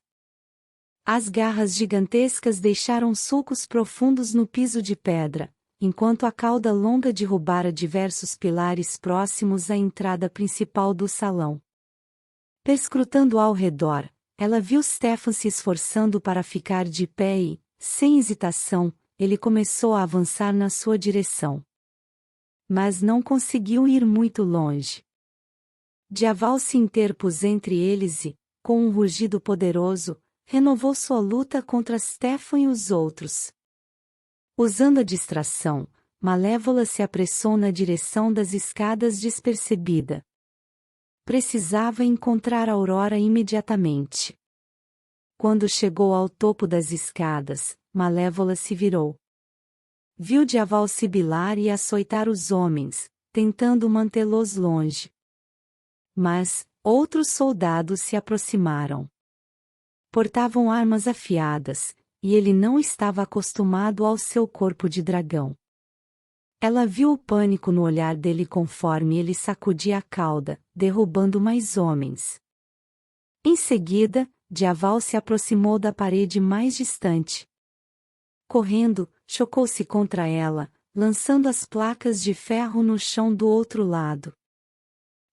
As garras gigantescas deixaram sulcos profundos no piso de pedra, enquanto a cauda longa derrubara diversos pilares próximos à entrada principal do salão. Perscrutando ao redor, ela viu Stefan se esforçando para ficar de pé e, sem hesitação, ele começou a avançar na sua direção. Mas não conseguiu ir muito longe. Dyaval se interpôs entre eles e, com um rugido poderoso, renovou sua luta contra Stefan e os outros. Usando a distração, Malévola se apressou na direção das escadas despercebida. Precisava encontrar Aurora imediatamente. Quando chegou ao topo das escadas, Malévola se virou. Viu Dyaval sibilar e açoitar os homens, tentando mantê-los longe. Mas, outros soldados se aproximaram. Portavam armas afiadas, e ele não estava acostumado ao seu corpo de dragão. Ela viu o pânico no olhar dele conforme ele sacudia a cauda, derrubando mais homens. Em seguida, Dyaval se aproximou da parede mais distante. Correndo, chocou-se contra ela, lançando as placas de ferro no chão do outro lado.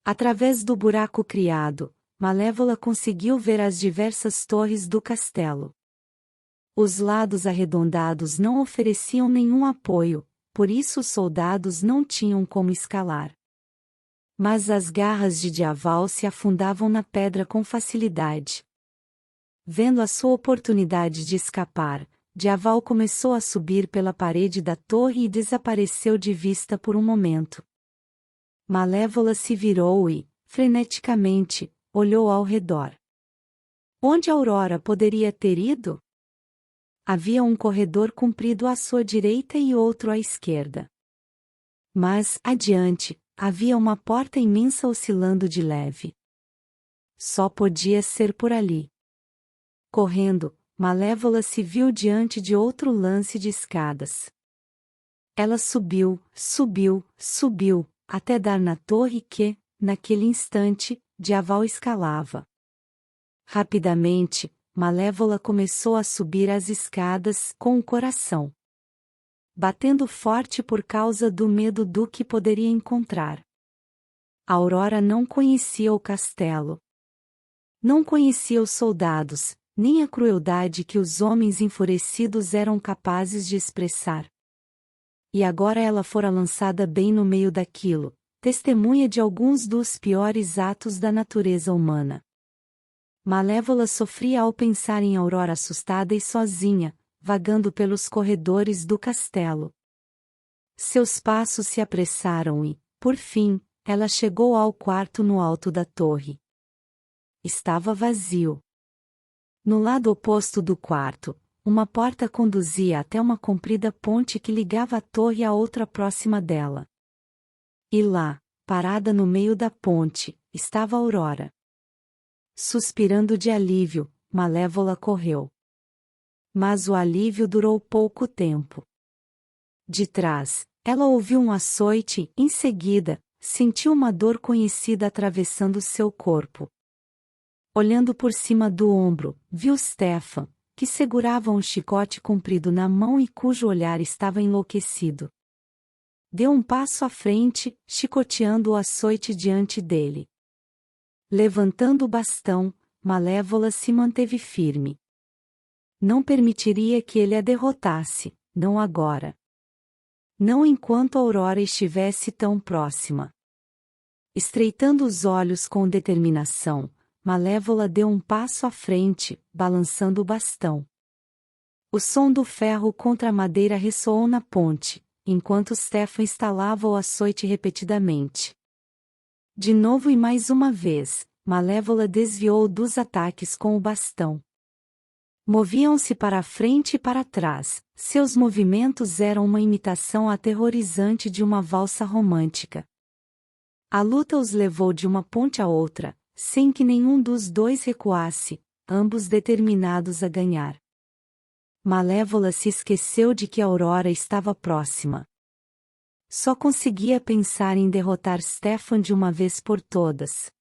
Através do buraco criado, Malévola conseguiu ver as diversas torres do castelo. Os lados arredondados não ofereciam nenhum apoio, por isso os soldados não tinham como escalar. Mas as garras de Dyaval se afundavam na pedra com facilidade. Vendo a sua oportunidade de escapar, Dyaval começou a subir pela parede da torre e desapareceu de vista por um momento. Malévola se virou e, freneticamente, olhou ao redor. Onde Aurora poderia ter ido? Havia um corredor comprido à sua direita e outro à esquerda. Mas, adiante, havia uma porta imensa oscilando de leve. Só podia ser por ali. Correndo, Malévola se viu diante de outro lance de escadas. Ela subiu, subiu, subiu, até dar na torre que, naquele instante, Dyaval escalava. Rapidamente, Malévola começou a subir as escadas com o coração batendo forte por causa do medo do que poderia encontrar. Aurora não conhecia o castelo. Não conhecia os soldados, nem a crueldade que os homens enfurecidos eram capazes de expressar. E agora ela fora lançada bem no meio daquilo, testemunha de alguns dos piores atos da natureza humana. Malévola sofria ao pensar em Aurora assustada e sozinha, vagando pelos corredores do castelo. Seus passos se apressaram e, por fim, ela chegou ao quarto no alto da torre. Estava vazio. No lado oposto do quarto, uma porta conduzia até uma comprida ponte que ligava a torre à outra próxima dela. E lá, parada no meio da ponte, estava Aurora. Suspirando de alívio, Malévola correu. Mas o alívio durou pouco tempo. De trás, ela ouviu um açoite e, em seguida, sentiu uma dor conhecida atravessando seu corpo. Olhando por cima do ombro, viu Stefan, que segurava um chicote comprido na mão e cujo olhar estava enlouquecido. Deu um passo à frente, chicoteando o açoite diante dele. Levantando o bastão, Malévola se manteve firme. Não permitiria que ele a derrotasse, não agora. Não enquanto Aurora estivesse tão próxima. Estreitando os olhos com determinação, Malévola deu um passo à frente, balançando o bastão. O som do ferro contra a madeira ressoou na ponte, enquanto Stefan estalava o açoite repetidamente. De novo e mais uma vez, Malévola desviou dos ataques com o bastão. Moviam-se para a frente e para trás, seus movimentos eram uma imitação aterrorizante de uma valsa romântica. A luta os levou de uma ponte a outra, sem que nenhum dos dois recuasse, ambos determinados a ganhar. Malévola se esqueceu de que Aurora estava próxima. Só conseguia pensar em derrotar Stefan de uma vez por todas.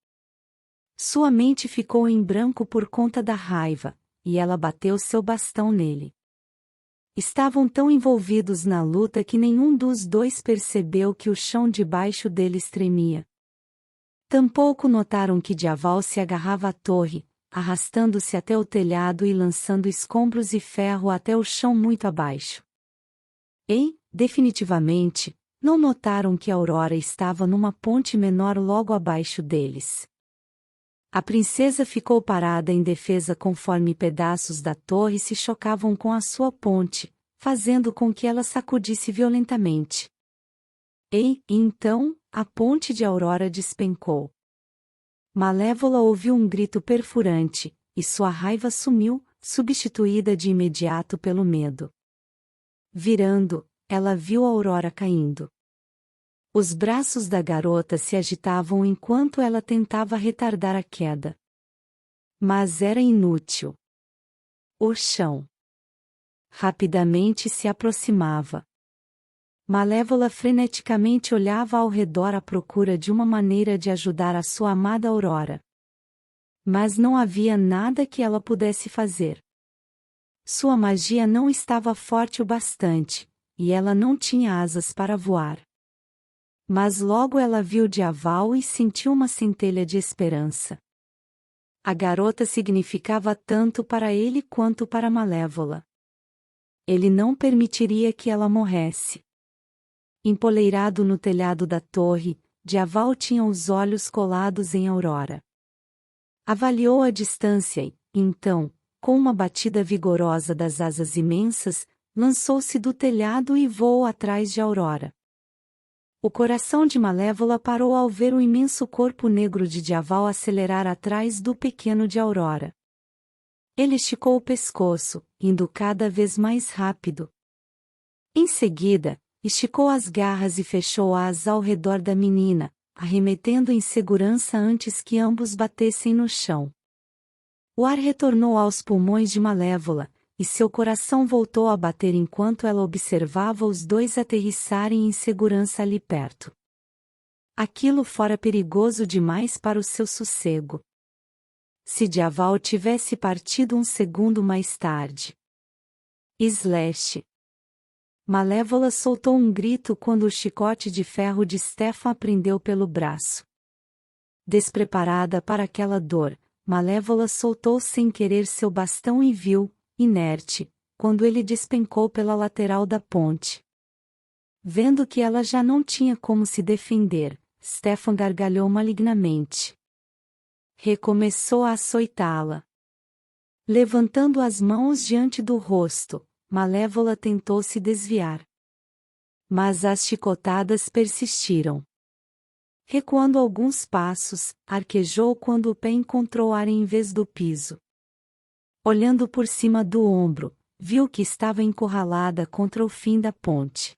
Sua mente ficou em branco por conta da raiva, e ela bateu seu bastão nele. Estavam tão envolvidos na luta que nenhum dos dois percebeu que o chão debaixo deles tremia. Tampouco notaram que Dyaval se agarrava à torre, arrastando-se até o telhado e lançando escombros e ferro até o chão muito abaixo. E, definitivamente, não notaram que Aurora estava numa ponte menor logo abaixo deles. A princesa ficou parada em defesa conforme pedaços da torre se chocavam com a sua ponte, fazendo com que ela sacudisse violentamente. E, então, a ponte de Aurora despencou. Malévola ouviu um grito perfurante, e sua raiva sumiu, substituída de imediato pelo medo. Virando, ela viu Aurora caindo. Os braços da garota se agitavam enquanto ela tentava retardar a queda. Mas era inútil. O chão rapidamente se aproximava. Malévola freneticamente olhava ao redor à procura de uma maneira de ajudar a sua amada Aurora. Mas não havia nada que ela pudesse fazer. Sua magia não estava forte o bastante, e ela não tinha asas para voar. Mas logo ela viu Dyaval e sentiu uma centelha de esperança. A garota significava tanto para ele quanto para Malévola. Ele não permitiria que ela morresse. Empoleirado no telhado da torre, Dyaval tinha os olhos colados em Aurora. Avaliou a distância e, então, com uma batida vigorosa das asas imensas, lançou-se do telhado e voou atrás de Aurora. O coração de Malévola parou ao ver o imenso corpo negro de Dyaval acelerar atrás do pequeno de Aurora. Ele esticou o pescoço, indo cada vez mais rápido. Em seguida, esticou as garras e fechou-as ao redor da menina, arremetendo em segurança antes que ambos batessem no chão. O ar retornou aos pulmões de Malévola, e seu coração voltou a bater enquanto ela observava os dois aterrissarem em segurança ali perto. Aquilo fora perigoso demais para o seu sossego. Se Dyaval tivesse partido um segundo mais tarde. Slash. Malévola soltou um grito quando o chicote de ferro de Stefan a prendeu pelo braço. Despreparada para aquela dor, Malévola soltou sem querer seu bastão e viu, inerte, quando ele despencou pela lateral da ponte. Vendo que ela já não tinha como se defender, Stefan gargalhou malignamente. Recomeçou a açoitá-la. Levantando as mãos diante do rosto, Malévola tentou se desviar. Mas as chicotadas persistiram. Recuando alguns passos, arquejou quando o pé encontrou ar em vez do piso. Olhando por cima do ombro, viu que estava encurralada contra o fim da ponte.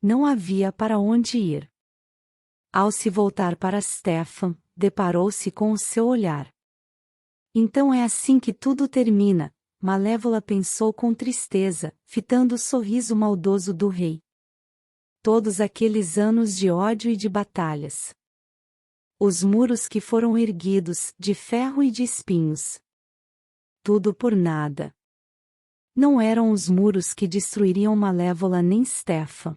Não havia para onde ir. Ao se voltar para Stefan, deparou-se com o seu olhar. Então é assim que tudo termina, Malévola pensou com tristeza, fitando o sorriso maldoso do rei. Todos aqueles anos de ódio e de batalhas. Os muros que foram erguidos, de ferro e de espinhos. Tudo por nada. Não eram os muros que destruiriam Malévola nem Stefan.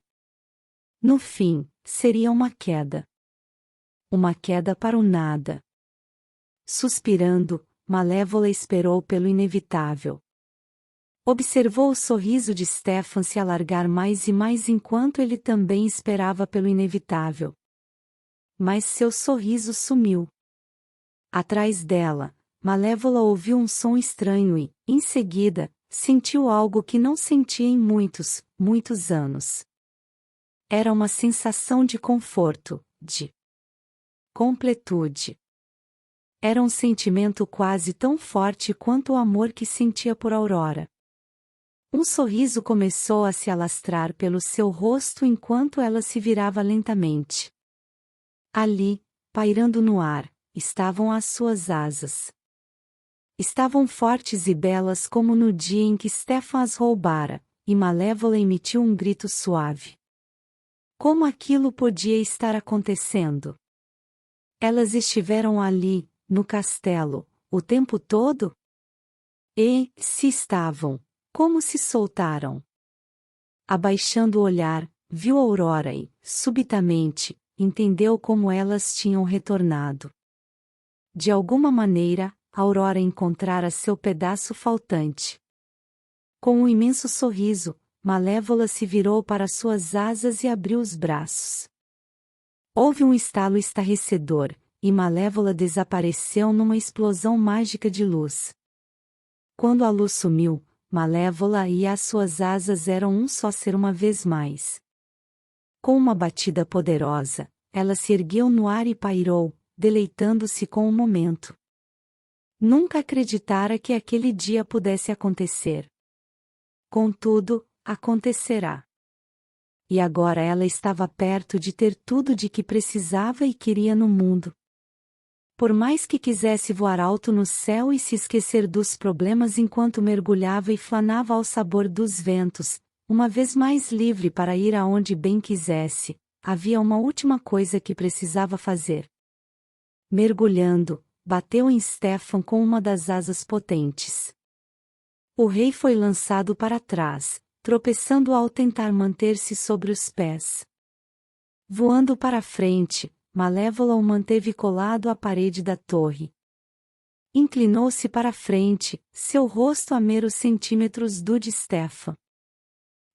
No fim, seria uma queda. Uma queda para o nada. Suspirando, Malévola esperou pelo inevitável. Observou o sorriso de Stefan se alargar mais e mais enquanto ele também esperava pelo inevitável. Mas seu sorriso sumiu. Atrás dela, Malévola ouviu um som estranho e, em seguida, sentiu algo que não sentia em muitos, muitos anos. Era uma sensação de conforto, de completude. Era um sentimento quase tão forte quanto o amor que sentia por Aurora. Um sorriso começou a se alastrar pelo seu rosto enquanto ela se virava lentamente. Ali, pairando no ar, estavam as suas asas. Estavam fortes e belas como no dia em que Stefan as roubara, e Malévola emitiu um grito suave. Como aquilo podia estar acontecendo? Elas estiveram ali, no castelo, o tempo todo? E, se estavam, como se soltaram? Abaixando o olhar, viu Aurora e, subitamente, entendeu como elas tinham retornado. De alguma maneira, Aurora encontrara seu pedaço faltante. Com um imenso sorriso, Malévola se virou para suas asas e abriu os braços. Houve um estalo estarrecedor, e Malévola desapareceu numa explosão mágica de luz. Quando a luz sumiu, Malévola e as suas asas eram um só ser uma vez mais. Com uma batida poderosa, ela se ergueu no ar e pairou, deleitando-se com o momento. Nunca acreditara que aquele dia pudesse acontecer. Contudo, acontecerá. E agora ela estava perto de ter tudo de que precisava e queria no mundo. Por mais que quisesse voar alto no céu e se esquecer dos problemas enquanto mergulhava e flanava ao sabor dos ventos, uma vez mais livre para ir aonde bem quisesse, havia uma última coisa que precisava fazer. Mergulhando, bateu em Stefan com uma das asas potentes. O rei foi lançado para trás, tropeçando ao tentar manter-se sobre os pés. Voando para frente, Malévola o manteve colado à parede da torre. Inclinou-se para frente, seu rosto a meros centímetros do de Stefan.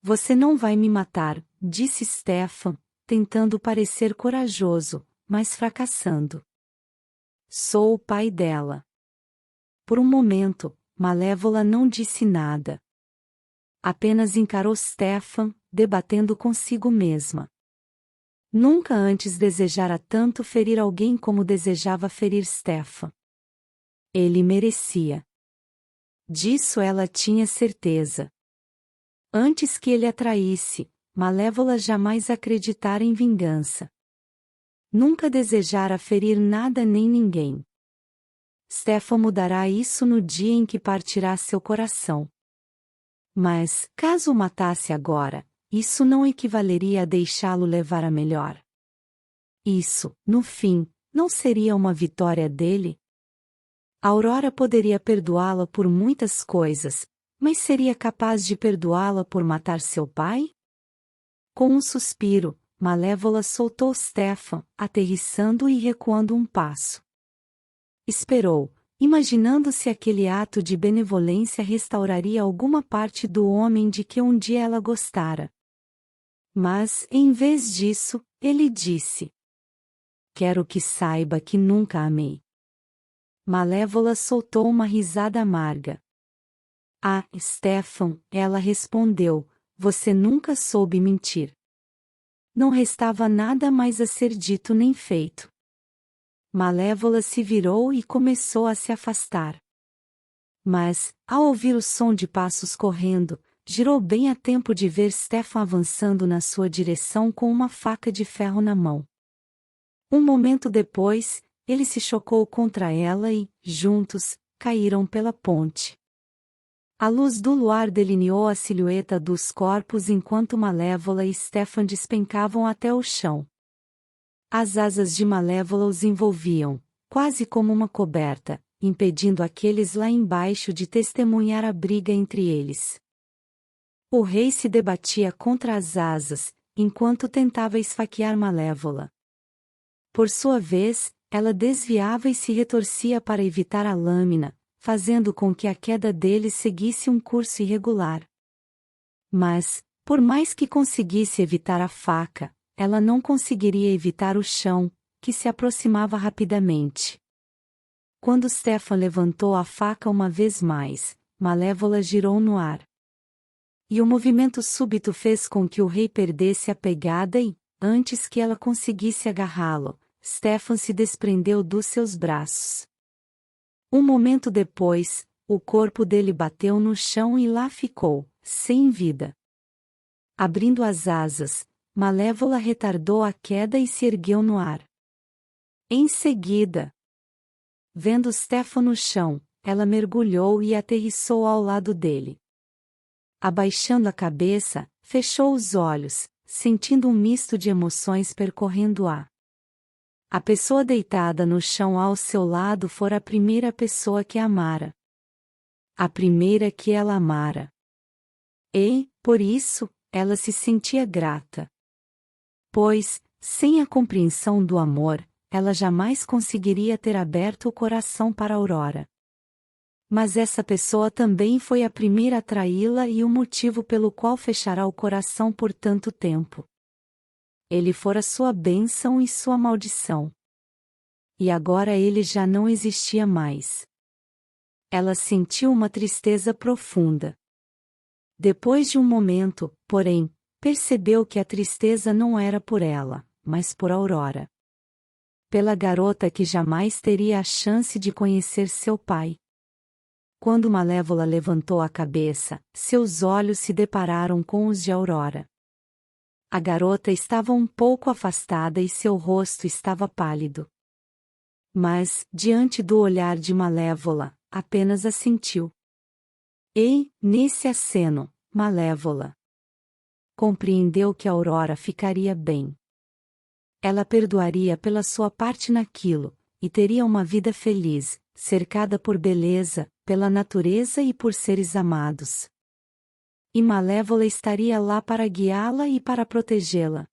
Você não vai me matar, disse Stefan, tentando parecer corajoso, mas fracassando. Sou o pai dela. Por um momento, Malévola não disse nada. Apenas encarou Stefan, debatendo consigo mesma. Nunca antes desejara tanto ferir alguém como desejava ferir Stefan. Ele merecia. Disso ela tinha certeza. Antes que ele a traísse, Malévola jamais acreditara em vingança. Nunca desejara ferir nada nem ninguém. Stefan mudará isso no dia em que partirá seu coração. Mas, caso o matasse agora, isso não equivaleria a deixá-lo levar a melhor. Isso, no fim, não seria uma vitória dele? Aurora poderia perdoá-la por muitas coisas, mas seria capaz de perdoá-la por matar seu pai? Com um suspiro, Malévola soltou Stefan, aterrissando e recuando um passo. Esperou, imaginando se aquele ato de benevolência restauraria alguma parte do homem de que um dia ela gostara. Mas, em vez disso, ele disse: Quero que saiba que nunca amei. Malévola soltou uma risada amarga. Ah, Stefan, ela respondeu, você nunca soube mentir. Não restava nada mais a ser dito nem feito. Malévola se virou e começou a se afastar. Mas, ao ouvir o som de passos correndo, girou bem a tempo de ver Stefan avançando na sua direção com uma faca de ferro na mão. Um momento depois, ele se chocou contra ela e, juntos, caíram pela ponte. A luz do luar delineou a silhueta dos corpos enquanto Malévola e Stefan despencavam até o chão. As asas de Malévola os envolviam, quase como uma coberta, impedindo aqueles lá embaixo de testemunhar a briga entre eles. O rei se debatia contra as asas, enquanto tentava esfaquear Malévola. Por sua vez, ela desviava e se retorcia para evitar a lâmina, fazendo com que a queda dele seguisse um curso irregular. Mas, por mais que conseguisse evitar a faca, ela não conseguiria evitar o chão, que se aproximava rapidamente. Quando Stefan levantou a faca uma vez mais, Malévola girou no ar. E o movimento súbito fez com que o rei perdesse a pegada e, antes que ela conseguisse agarrá-lo, Stefan se desprendeu dos seus braços. Um momento depois, o corpo dele bateu no chão e lá ficou, sem vida. Abrindo as asas, Malévola retardou a queda e se ergueu no ar. Em seguida, vendo Stefan no chão, ela mergulhou e aterrissou ao lado dele. Abaixando a cabeça, fechou os olhos, sentindo um misto de emoções percorrendo a pessoa deitada no chão ao seu lado fora a primeira pessoa que a amara. A primeira que ela amara. E, por isso, ela se sentia grata. Pois, sem a compreensão do amor, ela jamais conseguiria ter aberto o coração para Aurora. Mas essa pessoa também foi a primeira a traí-la e o motivo pelo qual fechará o coração por tanto tempo. Ele fora sua bênção e sua maldição. E agora ele já não existia mais. Ela sentiu uma tristeza profunda. Depois de um momento, porém, percebeu que a tristeza não era por ela, mas por Aurora. Pela garota que jamais teria a chance de conhecer seu pai. Quando Malévola levantou a cabeça, seus olhos se depararam com os de Aurora. A garota estava um pouco afastada e seu rosto estava pálido. Mas, diante do olhar de Malévola, apenas assentiu. E, nesse aceno, Malévola compreendeu que Aurora ficaria bem. Ela perdoaria pela sua parte naquilo, e teria uma vida feliz, cercada por beleza, pela natureza e por seres amados. E Malévola estaria lá para guiá-la e para protegê-la.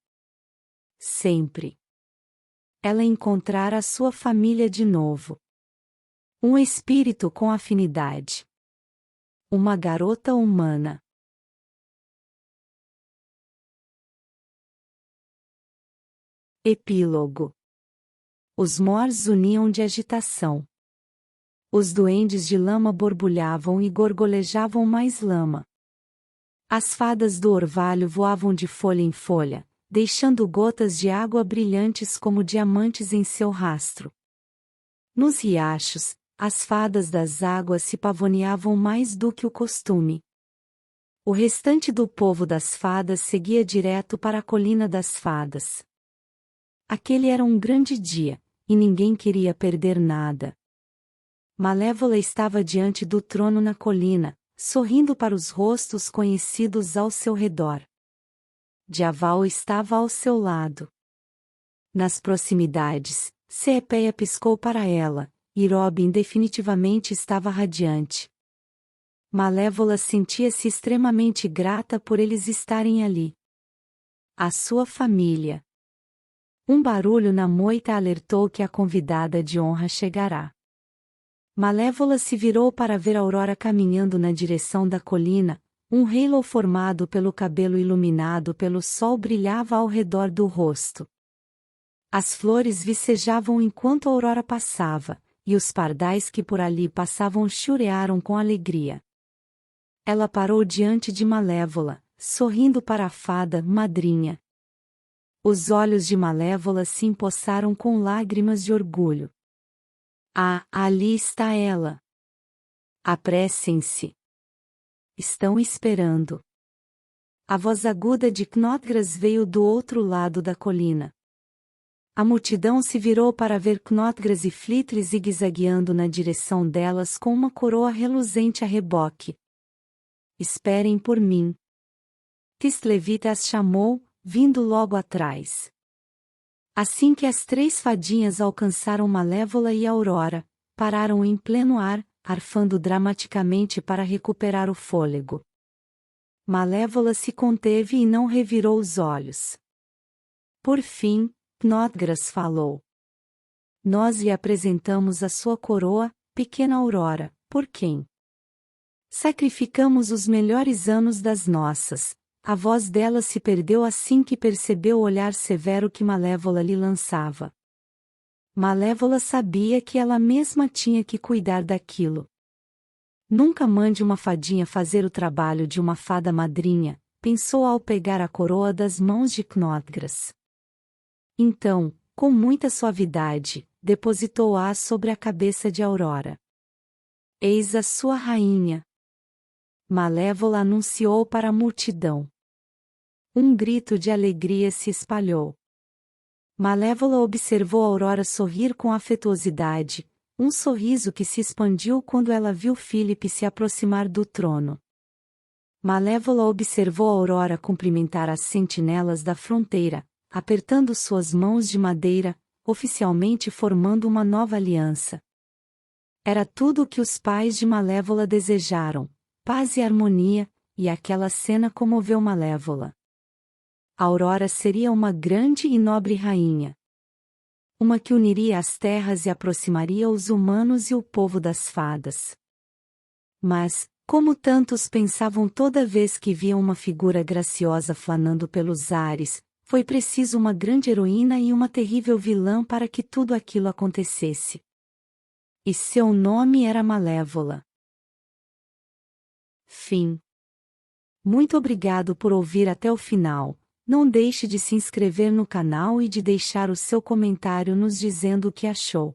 Sempre. Ela encontrara a sua família de novo. Um espírito com afinidade. Uma garota humana. Epílogo. Os Mors uniam de agitação. Os duendes de lama borbulhavam e gorgolejavam mais lama. As fadas do orvalho voavam de folha em folha, deixando gotas de água brilhantes como diamantes em seu rastro. Nos riachos, as fadas das águas se pavoneavam mais do que o costume. O restante do povo das fadas seguia direto para a colina das fadas. Aquele era um grande dia, e ninguém queria perder nada. Malévola estava diante do trono na colina, sorrindo para os rostos conhecidos ao seu redor. Dyaval estava ao seu lado. Nas proximidades, Cepeia piscou para ela, e Robin definitivamente estava radiante. Malévola sentia-se extremamente grata por eles estarem ali. A sua família. Um barulho na moita alertou que a convidada de honra chegará. Malévola se virou para ver Aurora caminhando na direção da colina, um halo formado pelo cabelo iluminado pelo sol brilhava ao redor do rosto. As flores vicejavam enquanto Aurora passava, e os pardais que por ali passavam churearam com alegria. Ela parou diante de Malévola, sorrindo para a fada madrinha. Os olhos de Malévola se empoçaram com lágrimas de orgulho. Ah, ali está ela. Apressem-se. Estão esperando. A voz aguda de Knotgras veio do outro lado da colina. A multidão se virou para ver Knotgras e Flitre zigue-zagueando na direção delas com uma coroa reluzente a reboque. Esperem por mim. Tistlevita as chamou, vindo logo atrás. Assim que as três fadinhas alcançaram Malévola e Aurora, pararam em pleno ar, arfando dramaticamente para recuperar o fôlego. Malévola se conteve e não revirou os olhos. Por fim, Knotgras falou. Nós lhe apresentamos a sua coroa, pequena Aurora, por quem sacrificamos os melhores anos das nossas. A voz dela se perdeu assim que percebeu o olhar severo que Malévola lhe lançava. Malévola sabia que ela mesma tinha que cuidar daquilo. Nunca mande uma fadinha fazer o trabalho de uma fada madrinha, pensou ao pegar a coroa das mãos de Snodgrass. Então, com muita suavidade, depositou-a sobre a cabeça de Aurora. Eis a sua rainha. Malévola anunciou para a multidão. Um grito de alegria se espalhou. Malévola observou Aurora sorrir com afetuosidade, um sorriso que se expandiu quando ela viu Philip se aproximar do trono. Malévola observou Aurora cumprimentar as sentinelas da fronteira, apertando suas mãos de madeira, oficialmente formando uma nova aliança. Era tudo o que os pais de Malévola desejaram, paz e harmonia, e aquela cena comoveu Malévola. Aurora seria uma grande e nobre rainha. Uma que uniria as terras e aproximaria os humanos e o povo das fadas. Mas, como tantos pensavam toda vez que viam uma figura graciosa flanando pelos ares, foi preciso uma grande heroína e uma terrível vilã para que tudo aquilo acontecesse. E seu nome era Malévola. Fim. Muito obrigado por ouvir até o final. Não deixe de se inscrever no canal e de deixar o seu comentário nos dizendo o que achou.